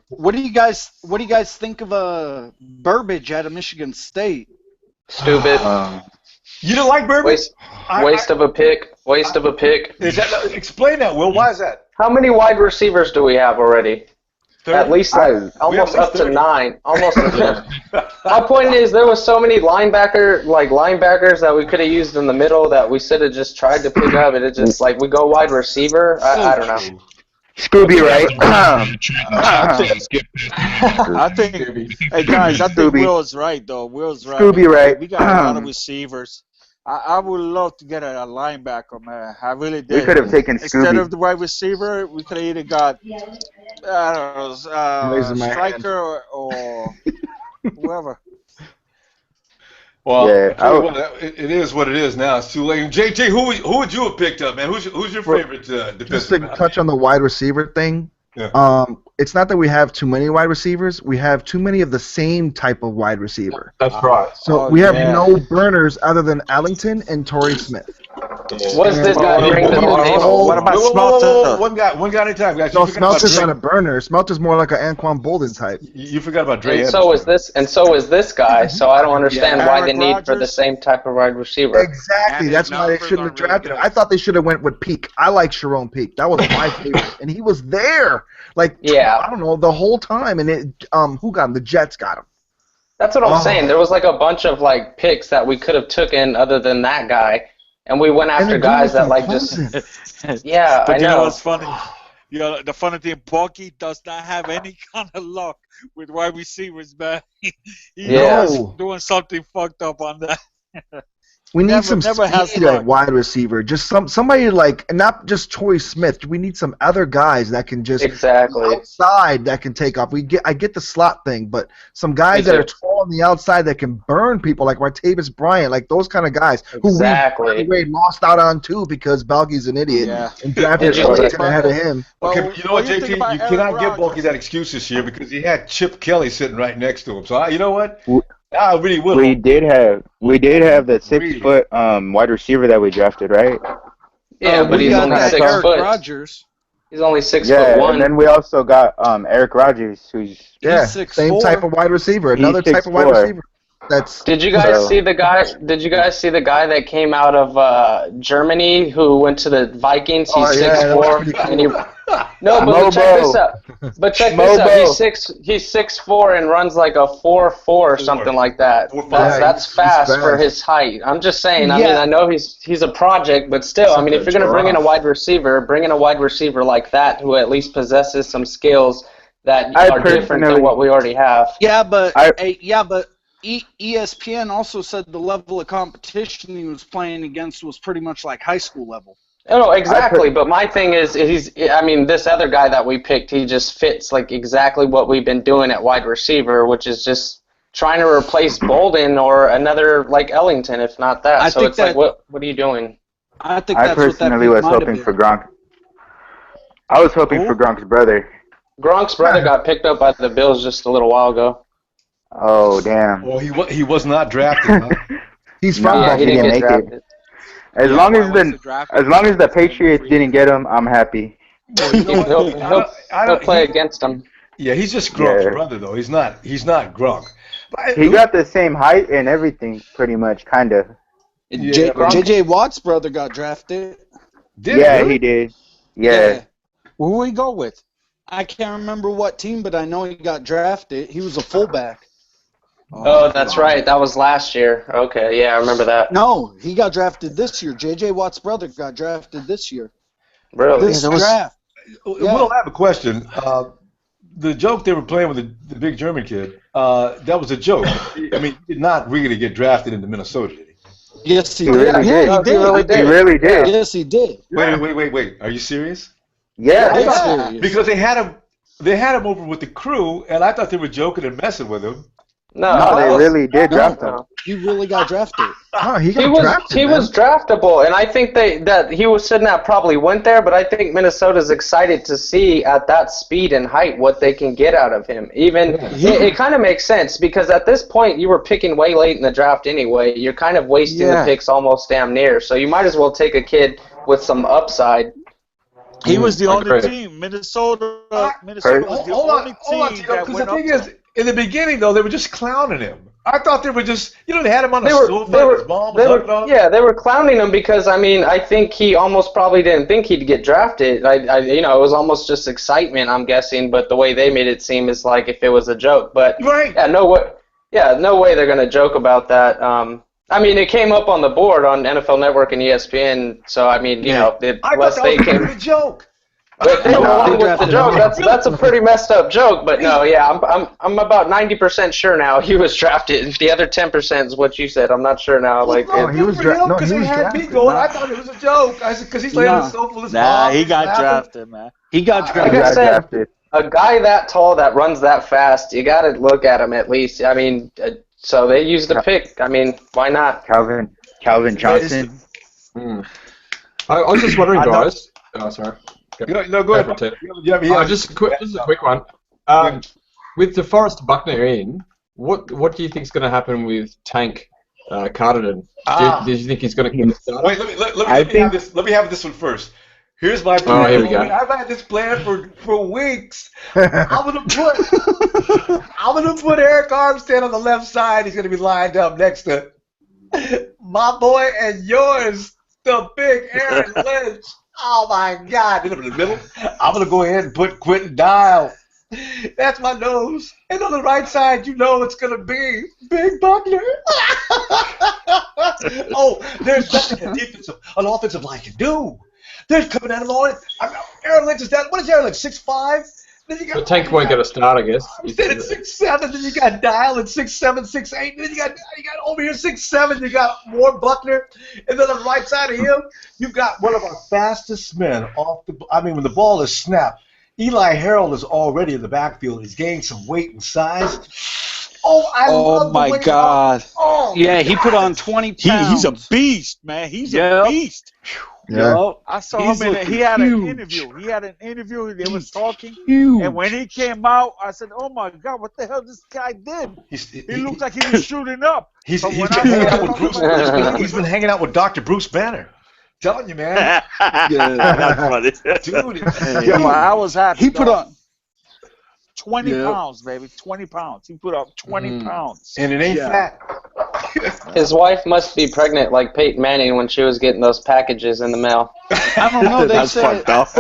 J: what do you guys think of Burbage out of Michigan State?
C: Stupid.
A: You don't like Burbage?
C: Waste of a pick.
A: Is that, explain that, Will. Why is that?
C: How many wide receivers do we have already? 30? At least almost up to 9. Almost. My point is, there was so many linebackers that we could have used in the middle that we should have just tried to pick up. It's just like we go wide receiver. I don't know.
H: Scooby, right?
I: I think. Hey guys, I think Will's right though. Will's right.
H: Scooby, right?
I: We got a lot of receivers. I would love to get a linebacker, man. I really did.
H: We could have taken Scooby.
I: Instead of the wide receiver, we could have either got I don't know, striker or whoever.
A: Well, it is what it is now. It's too late. JT, who would you have picked up, man? Who's your favorite defensive?
F: Just to touch on the wide receiver thing.
A: Yeah.
F: It's not that we have too many wide receivers. We have too many of the same type of wide receiver.
D: That's right.
F: So we have no burners other than Ellington and Torrey Smith.
C: What's this guy bring to the table?
I: What about Smelter?
A: One guy at a time, guys.
F: No, Smelter's not a burner. Smelter's more like an Anquan Bolden type.
A: You forgot about Dre.
C: And so is this guy. So I don't understand why the need for the same type of wide receiver.
F: Exactly. That's why they shouldn't have drafted him. I thought they should have went with Peak. I like Sharon Peak. That was my favorite, and he was there. Like, I don't know, the whole time, and who got him? The Jets got him.
C: That's what I'm saying. There was like a bunch of like picks that we could have taken other than that guy, and we went after guys that like just. Yeah,
I: but
C: I know.
I: You know what's funny? You know, the funny thing, Bucky does not have any kind of luck with wide receivers, man. He's doing something fucked up on that.
F: We need some speed at wide receiver. Just somebody like, not just Torrey Smith. We need some other guys that can just outside that can take off. I get the slot thing, but some guys that are tall on the outside that can burn people, like Martavis Bryant, like those kind of guys who we, by the way, lost out on too because Balky's an idiot and drafted ahead of him.
A: Okay, but you know what, JT? You cannot give Balky that excuse this year because he had Chip Kelly sitting right next to him. So you know what? I really will.
H: We did have the 6 foot wide receiver that we drafted, right?
C: Yeah, but he's only 6 foot.
J: Rogers.
C: He's only 6'1".
H: And then we also got Eric Rogers, who's
F: same type of wide receiver, another type of wide receiver.
C: Did you guys see the guy? Did you guys see the guy that came out of Germany who went to the Vikings? He's 6'4". And he, no, but check this out. But check this out. He's 6'4" and runs like a 4.4 or something like that. That's fast for his height. I'm just saying. I mean, I know he's a project, but still, I mean, if you're gonna bring in a wide receiver, bring in a wide receiver like that who at least possesses some skills that are different than what we already have.
J: Yeah, but ESPN also said the level of competition he was playing against was pretty much like high school level.
C: No, exactly. But my thing is, this other guy that we picked, he just fits like exactly what we've been doing at wide receiver, which is just trying to replace Bolden or another like Ellington, if not that. So it's like, what are you doing?
J: I think that's
H: personally was hoping for Gronk. I was hoping for Gronk's brother.
C: Gronk's brother got picked up by the Bills just a little while ago.
H: Oh, damn.
A: Well, he was not drafted. Huh?
H: He's from he didn't make it. As long as the Patriots didn't get him, I'm happy.
C: He'll play against him.
A: Yeah, he's just Gronk's brother, though. He's not Gronk. But
H: he got the same height and everything, pretty much, kind of.
J: J.J. Watt's brother got drafted.
H: He did. Yeah.
J: Who did he go with? I can't remember what team, but I know he got drafted. He was a fullback.
C: Oh, that's right. That was last year. Okay, yeah, I remember that.
J: No, he got drafted this year. J.J. Watt's brother got drafted this year.
C: Really?
J: This draft.
A: Well, I have a question. The joke they were playing with the big German kid, that was a joke. I mean, he did not really get drafted into Minnesota, did he?
J: Yes, he did.
H: He really did.
J: Yes, he did.
A: Wait. Are you serious?
H: Yeah.
A: Because they had him over with the crew, and I thought they were joking and messing with him.
H: No, they really did draft him.
J: He really got drafted.
C: He was draftable, and I think that he was sitting that probably went there, but I think Minnesota's excited to see at that speed and height what they can get out of him. It kind of makes sense because at this point you were picking way late in the draft anyway. You're kind of wasting the picks almost damn near, so you might as well take a kid with some upside.
I: He was the only team. Minnesota was the only team that went up.
A: In the beginning, though, they were just clowning him. I thought they were just, they had him on the sofa.
C: They were clowning him because, I mean, I think he almost probably didn't think he'd get drafted. It was almost just excitement, I'm guessing, but the way they made it seem is like if it was a joke. But, no way they're going to joke about that. I mean, it came up on the board on NFL Network and ESPN, so, I mean,
A: I thought that was a joke.
C: But they were along with the joke. That's a pretty messed up joke. But no, I'm about 90% sure now he was drafted. The other 10% is what you said. I'm not sure now.
A: He was drafted because he had me going. I thought it was a joke. I said because he's laying on the sofa with his mom.
I: He got drafted, man.
J: He got drafted.
C: Like I said, a guy that tall that runs that fast, you got to look at him at least. I mean, so they used the pick. I mean, why not?
H: Calvin Johnson.
D: I was just wondering, guys. Oh, sorry.
A: No, go ahead.
D: Just a quick one. With DeForest Buckner in, what do you think is going to happen with Tank Carterton? Do you think he's going to get started?
A: Wait, let me have this one first. Here's my plan.
D: Oh, here we go.
A: I've had this plan for weeks. I'm gonna put Eric Armstead on the left side. He's gonna be lined up next to my boy and yours, the big Aaron Lynch. Oh my God! In the middle, I'm gonna go ahead and put Quentin Dial. That's my nose. And on the right side, it's gonna be Big Buckner. There's nothing an offensive line can do. They're coming at him on. Aaron Lynch is down. What is Aaron Lynch? 6'5"? Then you got
D: the Tank won't get a start, I guess.
A: Instead at 6'7", then you got Dial at 6'7", 6'8", then you got over here 6'7", you got more Buckner, and then on the right side of him, you've got one of our fastest men off the. I mean, when the ball is snapped, Eli Harold is already in the backfield. He's gained some weight and size.
J: Oh my God! Yeah, he put on 20 pounds.
I: He's a beast, man. He's a beast.
F: Yeah.
I: I saw him he had an interview. They was talking. And when he came out, I said, "Oh my God, what the hell this guy did? He looked like he was shooting up."
A: He's been hanging out with Dr. Bruce Banner. Telling you, man.
I: That's funny.
A: Dude,
I: I was happy.
J: He put on
I: 20 pounds, baby. 20 pounds. He put up 20 pounds.
A: And it ain't fat.
C: His wife must be pregnant like Peyton Manning when she was getting those packages in the mail.
J: I don't know. They
I: That's
J: said,
I: fucked up.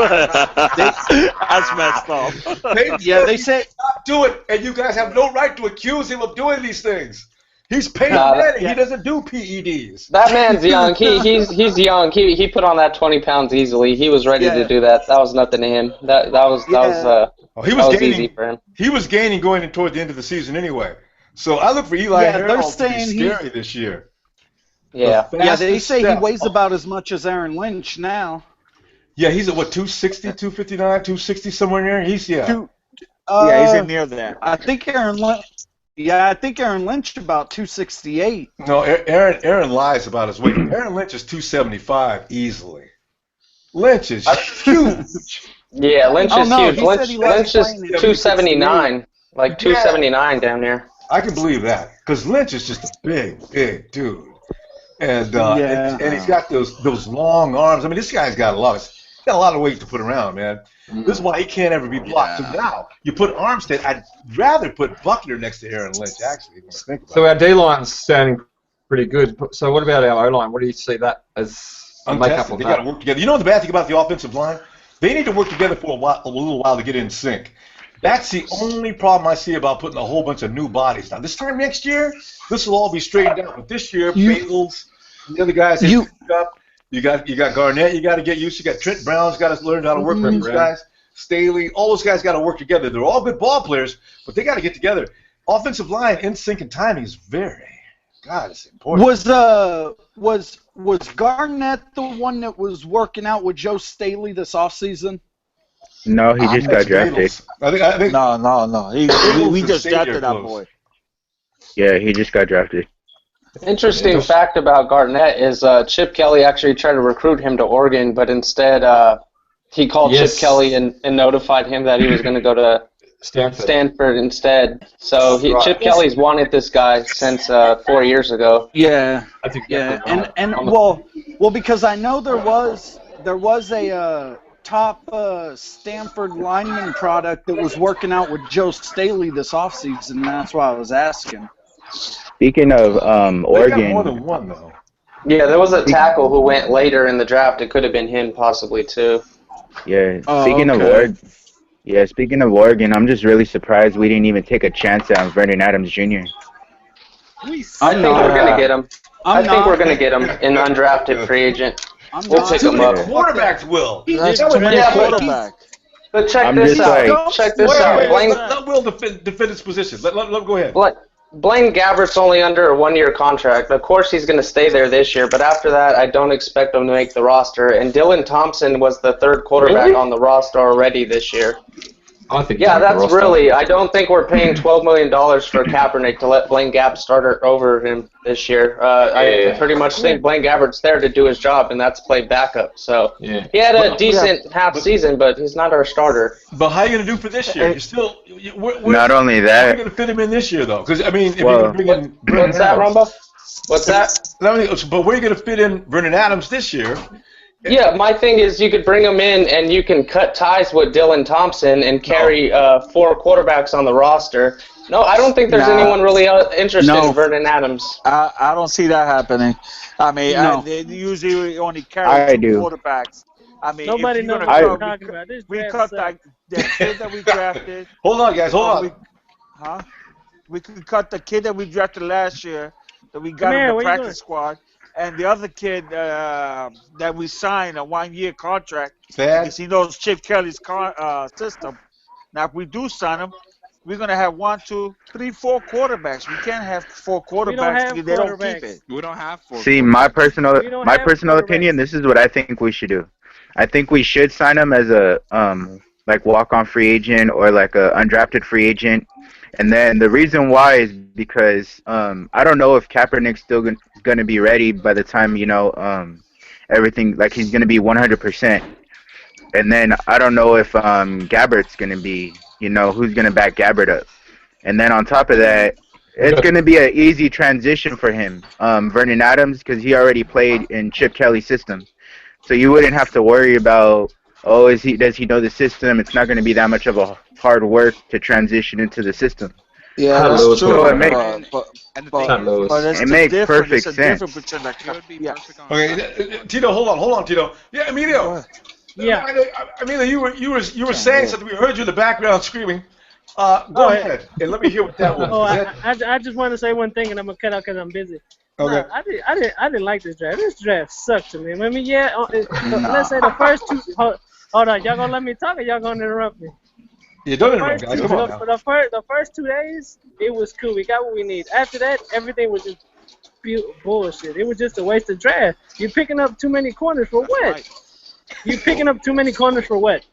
I: That's messed up.
J: They said
A: not do it, and you guys have no right to accuse him of doing these things. He's Peyton
C: Nah,
A: Manning. He doesn't do PEDs.
C: That man's young. He's young. He put on that 20 pounds easily. He was ready to do that. That was nothing to him. That was
A: he was gaining.
C: easy for him.
A: He was gaining going toward the end of the season anyway. So I look for Eli Harold to be scary this year.
C: Yeah.
J: They say he weighs about as much as Aaron Lynch now.
A: Yeah, he's at what, 260, 259, 260, somewhere in there? He's
I: he's in near there.
J: I think Aaron Lynch. Yeah, I think Aaron Lynch about 268.
A: No, Aaron lies about his weight. Aaron Lynch is 275 easily. Lynch is huge.
C: Yeah, Lynch is huge. Lynch is 279, like 279 down there.
A: I can believe that because Lynch is just a big dude, and he's got those long arms. I mean, this guy's got a lot of weight to put around, man. This is why he can't ever be blocked. So now you put Armstead. I'd rather put Buckner next to Aaron Lynch, actually.
D: So our D line's standing pretty good. So what about our O line? What do you see that as a makeup of
A: They got to work together. You know the bad thing about the offensive line? They need to work together for a little while to get in sync. That's the only problem I see about putting a whole bunch of new bodies. Now, this time next year, this will all be straightened out. But this year, Bagels, the other guys, up. You got Garnett. You got to get used to. You got Trent Brown's got to learn how to work with these guys. Staley, all those guys got to work together. They're all good ball players, but they got to get together. Offensive line in sync and timing is it's important.
J: Was Garnett the one that was working out with Joe Staley this offseason?
H: No, he just got drafted.
I: I think no. We just drafted that boy.
H: Yeah, he just got drafted.
C: Interesting fact about Garnett is Chip Kelly actually tried to recruit him to Oregon, but instead he called Chip Kelly and notified him that he was going to go to Stanford instead. So Chip Kelly's wanted this guy since 4 years ago.
J: Yeah, well, because I know there was a top Stanford lineman product that was working out with Joe Staley this offseason, and that's why I was asking.
H: Speaking of Oregon,
A: got more than one though.
C: Yeah, there was a tackle who went later in the draft. It could have been him possibly too.
H: Yeah. Speaking of Oregon, I'm just really surprised we didn't even take a chance on Vernon Adams Jr.
C: I think we're gonna get him. I think we're gonna get him in undrafted free agent. We'll pick him up.
A: Quarterbacks will.
C: But check this out. Check this out.
A: Let Will defend his position. Let go ahead.
C: Blaine Gabbert's only under a 1-year contract. Of course, he's going to stay there this year, but after that, I don't expect him to make the roster. And Dylan Thompson was the third quarterback on the roster already this year.
D: I think.
C: Yeah, that's really. I don't think we're paying $12 million for Kaepernick to let Blaine Gabbert start over him this year. I pretty much think Blaine Gabbert's there to do his job, and that's play backup. So he had a decent half season, but he's not our starter.
A: But how are you going to do for this year? You're still.
H: Not only that,
A: you're going to fit him in this year, though, because I mean, if you're going to bring in
C: what's that, Ronbo? What's that?
A: But where are you going to fit in Vernon Adams this year?
C: Yeah, my thing is you could bring him in and you can cut ties with Dylan Thompson and carry 4 quarterbacks on the roster. No, I don't think there's anyone really interested in Vernon Adams.
I: I don't see that happening. I mean, they usually only carry 2 quarterbacks. I mean,
K: nobody knows what we're talking about.
I: We cut the kid that we drafted.
A: Hold on, guys. Hold on.
I: We could cut the kid that we drafted last year that we got in the practice squad. And the other kid that we signed a 1-year contract because he knows Chip Kelly's system. Now, if we do sign him, we're going to have 1, 2, 3, 4 quarterbacks. We can't have 4 quarterbacks if they don't keep it.
K: We don't have 4.
H: See, my personal opinion, this is what I think we should do. I think we should sign him as a walk-on free agent or like a undrafted free agent. And then the reason why is because I don't know if Kaepernick's still going to be ready by the time, everything, like he's going to be 100%. And then I don't know if Gabbert's going to be, who's going to back Gabbert up. And then on top of that, it's going to be an easy transition for him. Vernon Adams, because he already played in Chip Kelly's system. So you wouldn't have to worry about oh, does he know the system? It's not going to be that much of a hard work to transition into the system.
B: Yeah,
D: Pat
B: that's
D: Lewis
B: true.
D: would
H: So
D: have done that.
K: And the thing
D: Pat
K: is,
D: Lewis.
B: But
H: it makes perfect
B: it's a
H: sense.
B: difference between
K: he would be
B: yeah.
K: perfect on.
A: Okay, Tito, hold on, Tito. Yeah, Emilio.
L: Yeah.
A: Emilio, you were saying something. We heard you in the background screaming. Go ahead and let me hear what that was.
L: Oh, I just want to say one thing, and I'm gonna cut out because I'm busy.
A: Okay.
L: No, I didn't like this draft. This draft sucked to me. I mean, yeah. Let's say the first two. Hold on, y'all gonna let me talk, or y'all gonna interrupt me?
A: Yeah, don't interrupt, guys. Come on now.
L: For the first 2 days, it was cool. We got what we need. After that, everything was just bullshit. It was just a waste of draft. You're picking up too many corners for what?
K: Right.
L: You're picking up too many corners for what?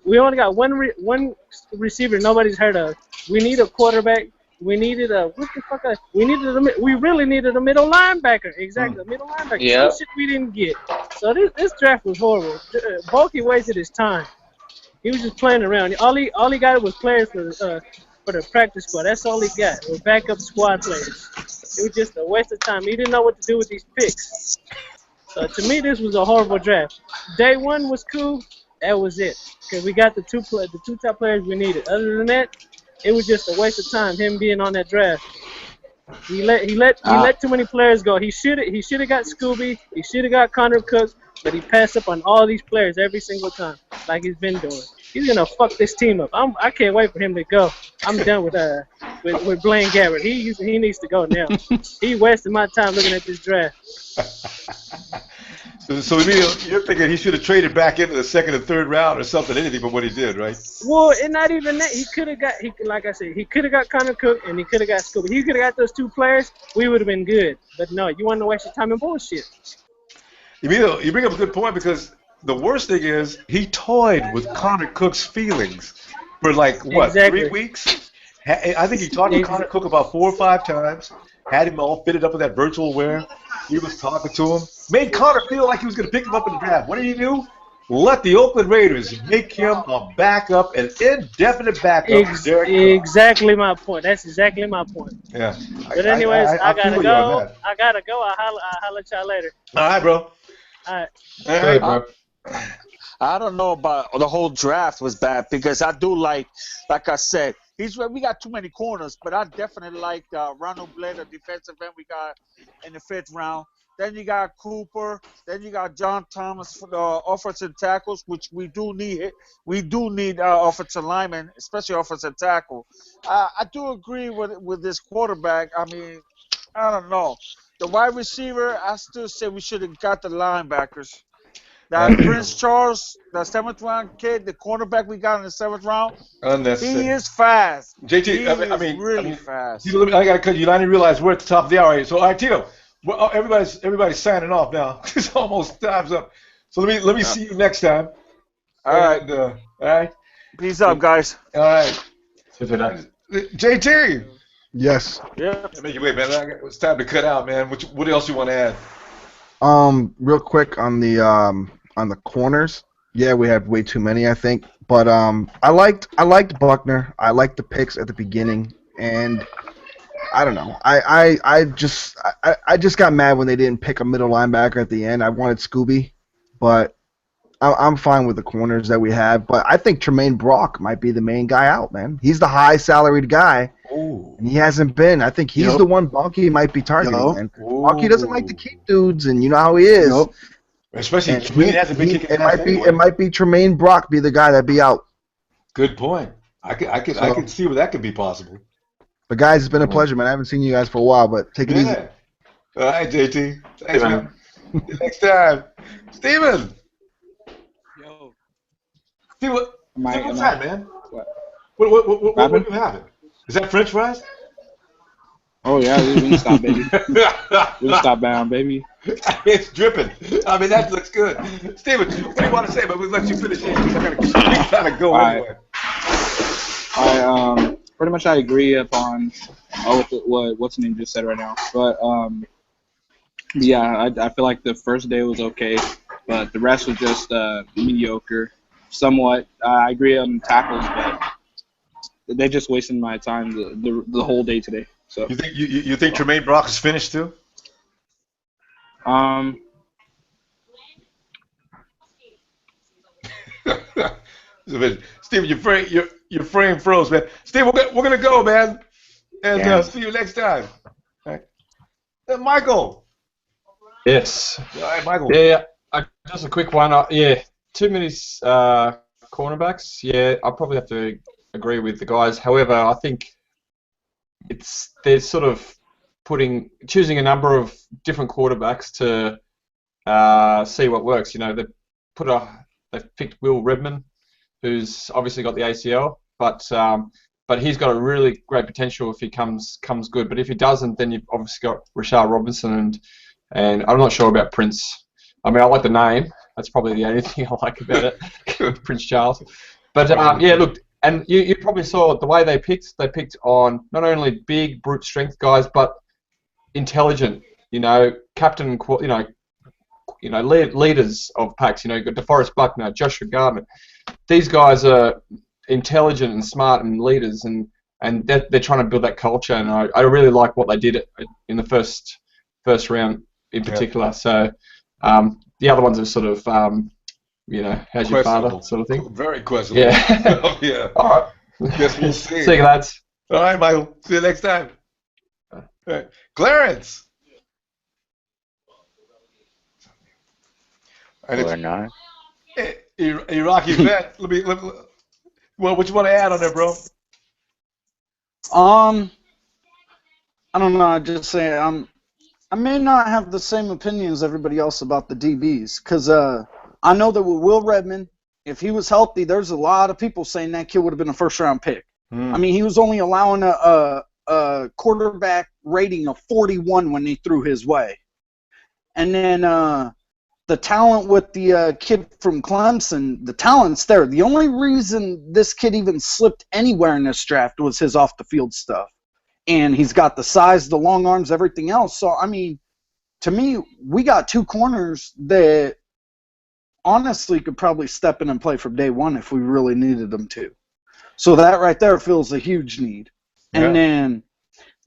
L: We only got one receiver nobody's heard of. We need a quarterback. We needed we really needed a middle linebacker. Exactly, a middle linebacker.
C: Yeah.
L: Some shit we didn't get. So this draft was horrible. Bulky wasted his time. He was just playing around. All he got was players for the practice squad. That's all he got. Was backup squad players. It was just a waste of time. He didn't know what to do with these picks. So to me, this was a horrible draft. Day one was cool. That was it. Because we got the two top players we needed. Other than that, it was just a waste of time. Him being on that draft. He let too many players go. He should have got Scooby. He should have got Connor Cook. But he passed up on all these players every single time, like he's been doing. He's gonna fuck this team up. I can't wait for him to go. I'm done with Blaine Gabbert. He needs to go now. He wasted my time looking at this draft.
A: So you're thinking he should have traded back into the second and third round or something, anything but what he did, right?
L: Well, and not even that. He could have got. Like I said, he could have got Connor Cook and he could have got Scooby. He could have got those two players. We would have been good. But no, you want to waste your time in bullshit.
A: You bring up a good point because the worst thing is he toyed with Connor Cook's feelings for like, what, 3 weeks? I think he talked to Connor Cook about 4 or 5 times, had him all fitted up with that virtual wear. He was talking to him, made Connor feel like he was going to pick him up in the draft. What did he do? Let the Oakland Raiders make him a backup, an indefinite backup.
L: Exactly my point. That's exactly my point.
A: Yeah.
L: But anyways, I gotta go. I'll holler at y'all later.
A: All right, bro.
L: All
A: right.
D: Bro.
B: I don't know about the whole draft was bad because I do like I said, we got too many corners, but I definitely like Ronald Blair, the defensive end we got in the 5th round. Then you got Cooper. Then you got John Thomas for the offensive tackles, which we do need. We do need offensive linemen, especially offensive tackle. I do agree with this quarterback. I mean, I don't know. The wide receiver, I still say we should have got the linebackers. That Prince Charles, the 7th round kid, the cornerback we got in the 7th round, he is fast.
A: JT,
B: I mean, really fast.
A: Tito, I got to cut you. I didn't realize we're at the top of the hour. So, all right, Tito, everybody's signing off now. It's almost time's up. So let me see you next time.
B: All right.
A: All right.
B: Peace up, guys.
A: All right. JT.
F: Yes.
B: Yeah.
A: Make you wait, man. It's time to cut out, man. What else you want to add?
F: Real quick on the corners. Yeah, we have way too many, I think. But I liked Buckner. I liked the picks at the beginning, and I don't know. I just got mad when they didn't pick a middle linebacker at the end. I wanted Scooby, but I'm fine with the corners that we have. But I think Tremaine Brock might be the main guy out, man. He's the high salaried guy.
A: Ooh.
F: And he hasn't been. I think he's the one Bunky might be targeting, man. Bunky doesn't like to keep dudes, and you know how he is.
A: Especially Tremaine hasn't been kicking ass anyway.
F: It might be Tremaine Brock be the guy that be out.
A: Good point. I can see where that could be possible.
F: But guys, it's been a pleasure, man. I haven't seen you guys for a while, but take it easy.
A: All right, JT. Thanks, man. Next time, Steven.
K: Yo.
A: Steven, what's that, man? What are you having? Is that French fries?
M: Oh yeah, we stop, baby. We stop down, baby.
A: It's dripping. I mean, that looks good. Steven, what do you want to say? But we'll let you finish it because I gotta go anyway.
M: Pretty much I agree upon what's the name just said right now. But yeah, I feel like the first day was okay, but the rest was just mediocre. Somewhat, I agree on tackles, but they just wasted my time the whole day today. So
A: you think Tremaine Brock is finished too? Steve, your frame froze, man. Steve, we're gonna go, man, and see you next time. All right. Michael.
D: Yes.
A: All right, Michael.
D: Yeah. Just a quick one. Yeah. Too many cornerbacks. Yeah, I probably have to agree with the guys. However, I think they're sort of choosing a number of different quarterbacks to see what works. You know, they've picked Will Redmond, who's obviously got the ACL, but he's got a really great potential if he comes good. But if he doesn't, then you've obviously got Rashard Robinson and I'm not sure about Prince. I mean, I like the name. That's probably the only thing I like about it, Prince Charles. But yeah, look, and you probably saw the way they picked. They picked on not only big brute strength guys, but intelligent. You know, captain. You know, leaders of packs. You know, you've got Deforest Buckner, Joshua Garnett. These guys are intelligent and smart and leaders, and they're trying to build that culture. And I really like what they did in the first round in particular. Yeah. So the other ones are sort of you know, how's your father sort of thing.
A: Very questionable.
D: Yeah.
A: Yeah.
D: All right.
A: Guess we'll see.
D: See you, lads.
A: All right, Michael. See you next time. All right. Clarence.
H: Or not.
A: Iraqi vet. Well, what you want to add on there, bro?
J: I don't know. I just say I may not have the same opinion as everybody else about the DBs, because I know that with Will Redmond, if he was healthy, there's a lot of people saying that kid would have been a first-round pick. I mean, he was only allowing a quarterback rating of 41 when they threw his way. And then the talent with the kid from Clemson, the talent's there. The only reason this kid even slipped anywhere in this draft was his off-the-field stuff. And he's got the size, the long arms, everything else. So, I mean, to me, we got two corners that honestly could probably step in and play from day one if we really needed them to. So that right there fills a huge need. Yeah. And then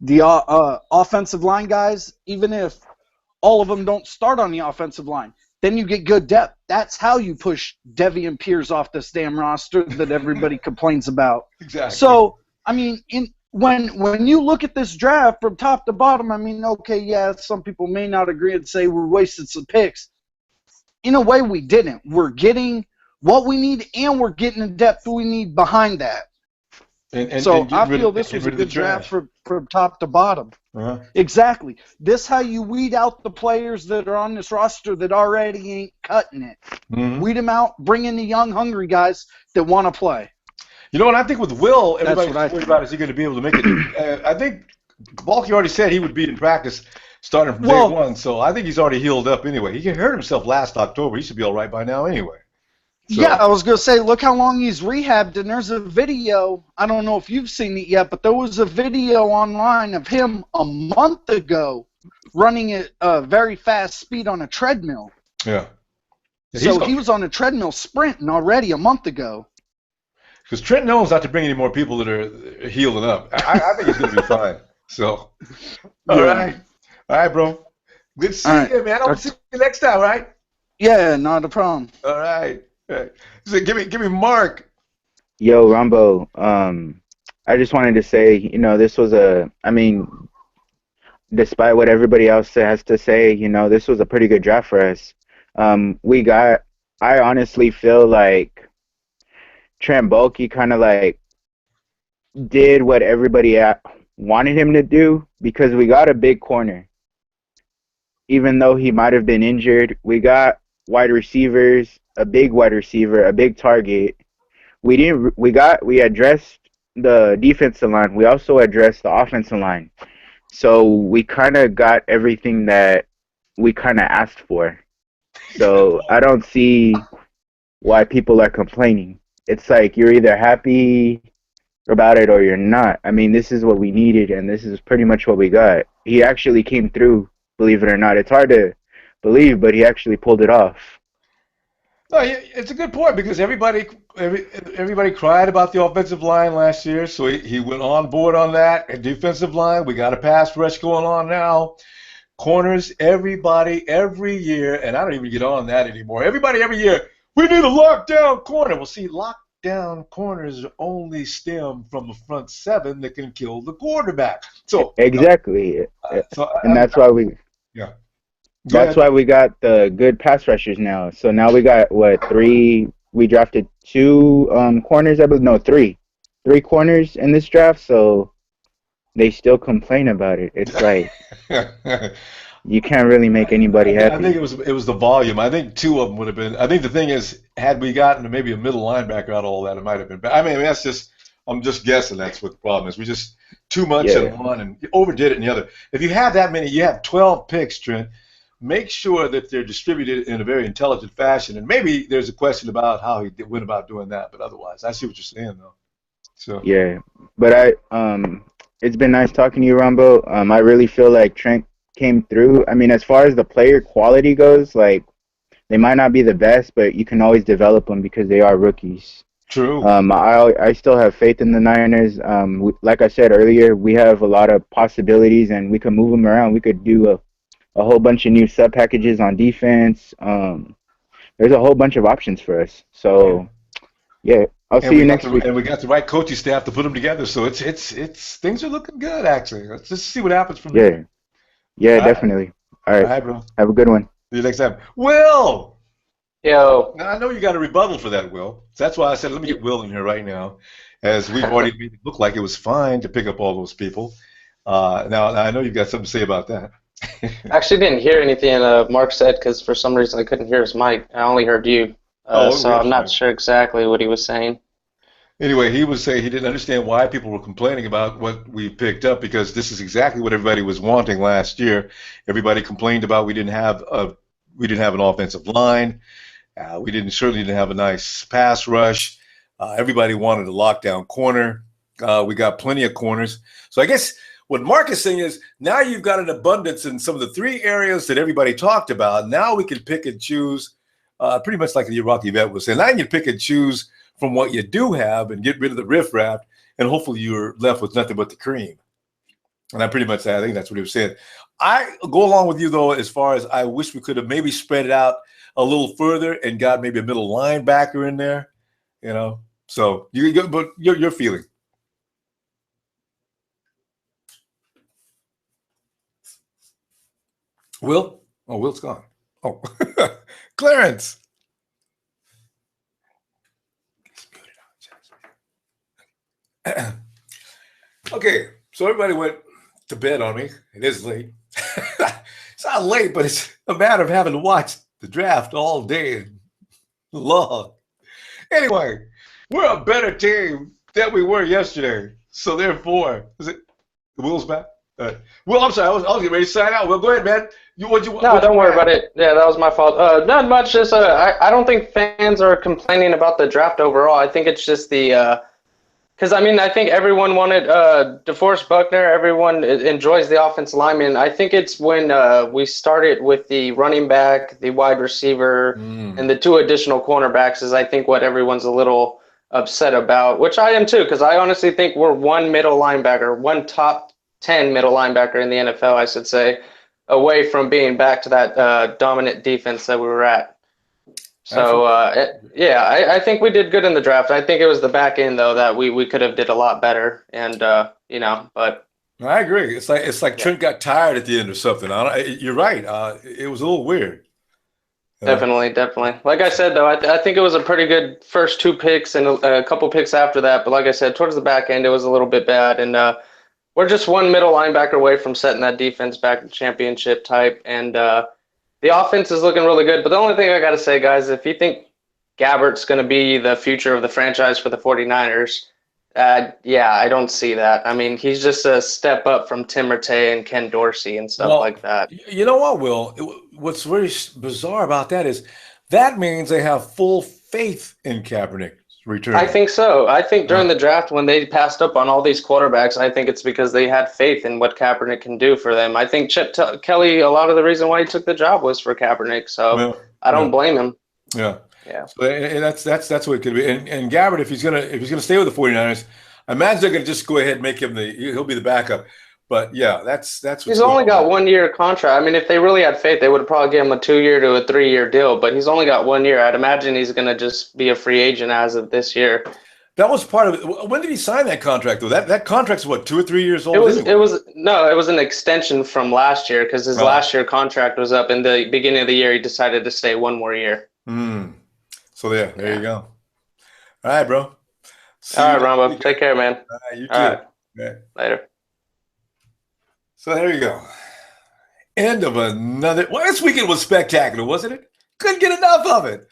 J: the offensive line guys, even if all of them don't start on the offensive line, then you get good depth. That's how you push Devian Pierce off this damn roster that everybody complains about.
A: Exactly.
J: So, I mean, when you look at this draft from top to bottom, I mean, okay, yeah, some people may not agree and say we wasted some picks. In a way, we didn't. We're getting what we need, and we're getting the depth we need behind that. So I feel this was a good draft from top to bottom.
A: Uh-huh.
J: Exactly. This how you weed out the players that are on this roster that already ain't cutting it.
A: Mm-hmm.
J: Weed them out, bring in the young, hungry guys that want to play.
A: You know what? I think with Will, everybody's worried about is he going to be able to make it. I think Balky already said he would be in practice starting from day one, so I think he's already healed up anyway. He hurt himself last October. He should be all right by now anyway. So. Yeah,
J: I was going to say, look how long he's rehabbed, and there's a video. I don't know if you've seen it yet, but there was a video online of him a month ago running at a very fast speed on a treadmill.
A: Yeah.
J: So he was on a treadmill sprinting already a month ago.
A: Because Trent knows not to bring any more people that are healing up. I think he's going to be fine. So, all right, bro. Good to see you, man. I'll see you next time, right?
J: Yeah, not a problem.
A: All right. So give me Mark.
H: Yo, Ronbo. I just wanted to say, you know, this was despite what everybody else has to say, you know, this was a pretty good draft for us. I honestly feel like Trent Baalke kind of like did what everybody wanted him to do, because we got a big corner. Even though he might have been injured, we got wide receivers, a big wide receiver, a big target. We addressed the defensive line. We also addressed the offensive line. So we kind of got everything that we kind of asked for. So I don't see why people are complaining. It's like you're either happy about it or you're not. I mean, this is what we needed, and this is pretty much what we got. He actually came through, believe it or not. It's hard to believe, but he actually pulled it off.
A: No, it's a good point, because everybody cried about the offensive line last year, so he went on board on that. And defensive line, we got a pass rush going on now. Corners, everybody, every year, and I don't even get on that anymore. Everybody every year we need a lockdown corner. Well, see, lockdown corners only stem from the front seven that can kill the quarterback. So
H: exactly, and that's why we.
A: Yeah.
H: That's why we got the good pass rushers now. So now we got three? We drafted two corners, I believe. No, three corners in this draft. So they still complain about it. It's like you can't really make anybody happy.
A: I think it was the volume. I think two of them would have been. I think the thing is, had we gotten maybe a middle linebacker out of all that, it might have been better. I mean, that's just. I'm just guessing that's what the problem is. We just too much in one and overdid it in the other. If you have that many, you have 12 picks, Trent. Make sure that they're distributed in a very intelligent fashion. And maybe there's a question about how he went about doing that. But otherwise, I see what you're saying, though. So
H: yeah, but it's been nice talking to you, Ronbo. I really feel like Trent came through. I mean, as far as the player quality goes, like they might not be the best, but you can always develop them because they are rookies.
A: True.
H: I still have faith in the Niners. Like I said earlier, we have a lot of possibilities, and we can move them around. We could do a whole bunch of new sub packages on defense. There's a whole bunch of options for us. So, yeah, I'll see you next week.
A: And we got the right coaching staff to put them together. So it's things are looking good actually. Let's just see what happens from there.
H: Yeah, definitely. All right,
A: bro.
H: Have a good one.
A: See you next time. Will.
C: Yo.
A: Now I know you got a rebuttal for that, Will. So that's why I said let me get Will in here right now, as we've already made it look like it was fine to pick up all those people. Now I know you've got something to say about that.
C: I actually didn't hear anything Mark said because for some reason I couldn't hear his mic. I only heard you. So I'm not sure exactly what he was saying.
A: Anyway, he was saying he didn't understand why people were complaining about what we picked up because this is exactly what everybody was wanting last year. Everybody complained about we didn't have an offensive line. We certainly didn't have a nice pass rush. Everybody wanted a lockdown corner. We got plenty of corners. So I guess what Mark is saying is now you've got an abundance in some of the three areas that everybody talked about. Now we can pick and choose, pretty much like the Iraqi vet was saying. Now you can pick and choose from what you do have and get rid of the riffraff, and hopefully you're left with nothing but the cream. And I think that's what he was saying. I go along with you, though, as far as I wish we could have maybe spread it out a little further and got maybe a middle linebacker in there, you know. So but your feeling. Will? Oh, Will's gone. Oh, Clarence. Okay, so everybody went to bed on me. It is late. It's not late, but it's a matter of having to watch the draft all day long. Anyway, we're a better team than we were yesterday. So therefore, is it Will's back? Will, I'm sorry, I was getting ready to sign out. Will, go ahead, man.
C: No, don't worry about it. Yeah, that was my fault. Not much. Just I don't think fans are complaining about the draft overall. I think it's just the because I think everyone wanted Deforest Buckner. Everyone enjoys the offensive lineman. I think it's when we started with the running back, the wide receiver, and the two additional cornerbacks is I think what everyone's a little upset about, which I am too, because I honestly think we're one middle linebacker, one top 10 middle linebacker in the NFL, I should say, away from being back to that dominant defense that we were at. So, I think we did good in the draft. I think it was the back end, though, that we could have did a lot better. And, but.
A: I agree. It's like Trent got tired at the end or something. You're right. It was a little weird.
C: Definitely. Like I said, though, I think it was a pretty good first two picks and a couple picks after that. But like I said, towards the back end, it was a little bit bad. And we're just one middle linebacker away from setting that defense back to championship type. And the offense is looking really good. But the only thing I got to say, guys, if you think Gabbert's going to be the future of the franchise for the 49ers, I don't see that. I mean, he's just a step up from Tim Rattay and Ken Dorsey and stuff like that.
A: You know what, Will? What's very bizarre about that is that means they have full faith in Kaepernick's return.
C: I think so. I think during the draft when they passed up on all these quarterbacks, I think it's because they had faith in what Kaepernick can do for them. I think Chip Kelly, a lot of the reason why he took the job was for Kaepernick, so I don't blame him.
A: Yeah. So that's what it could be. And Gabbert, if he's gonna stay with the 49ers, I imagine they're gonna just go ahead and make him he'll be the backup. But yeah, that's what's
C: He's only got 1 year contract. I mean, if they really had faith, they would have probably given him a 2-year to a 3-year deal. But he's only got 1 year. I'd imagine he's going to just be a free agent as of this year.
A: That was part of it. When did he sign that contract, though? That contract's what, 2 or 3 years old?
C: It was an extension from last year because his last year contract was up. In the beginning of the year, he decided to stay 1 more year.
A: So there you go. All right, bro.
C: All right, Ronbo. Take care, man.
A: All right, you too.
C: All right.
A: Yeah.
C: Later.
A: So there you go. End of another. Well, this weekend was spectacular, wasn't it? Couldn't get enough of it.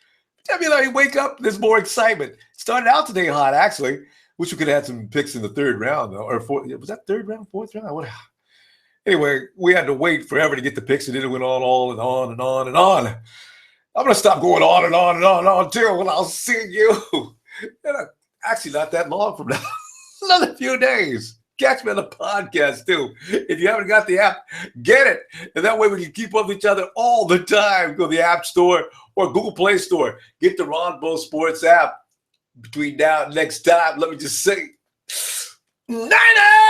A: Every time you wake up, there's more excitement. Started out today hot, actually. Wish we could have had some picks in the third round, though. Or fourth. Was that third round, fourth round? What? Anyway, we had to wait forever to get the picks, and then it went on and on and on and on. I'm going to stop going on and on and on and on until I'll see you. Actually, not that long from now. Another few days. Catch me on the podcast, too. If you haven't got the app, get it. And that way we can keep up with each other all the time. Go to the App Store or Google Play Store. Get the Ronbo Sports app. Between now and next time, let me just say, Niners!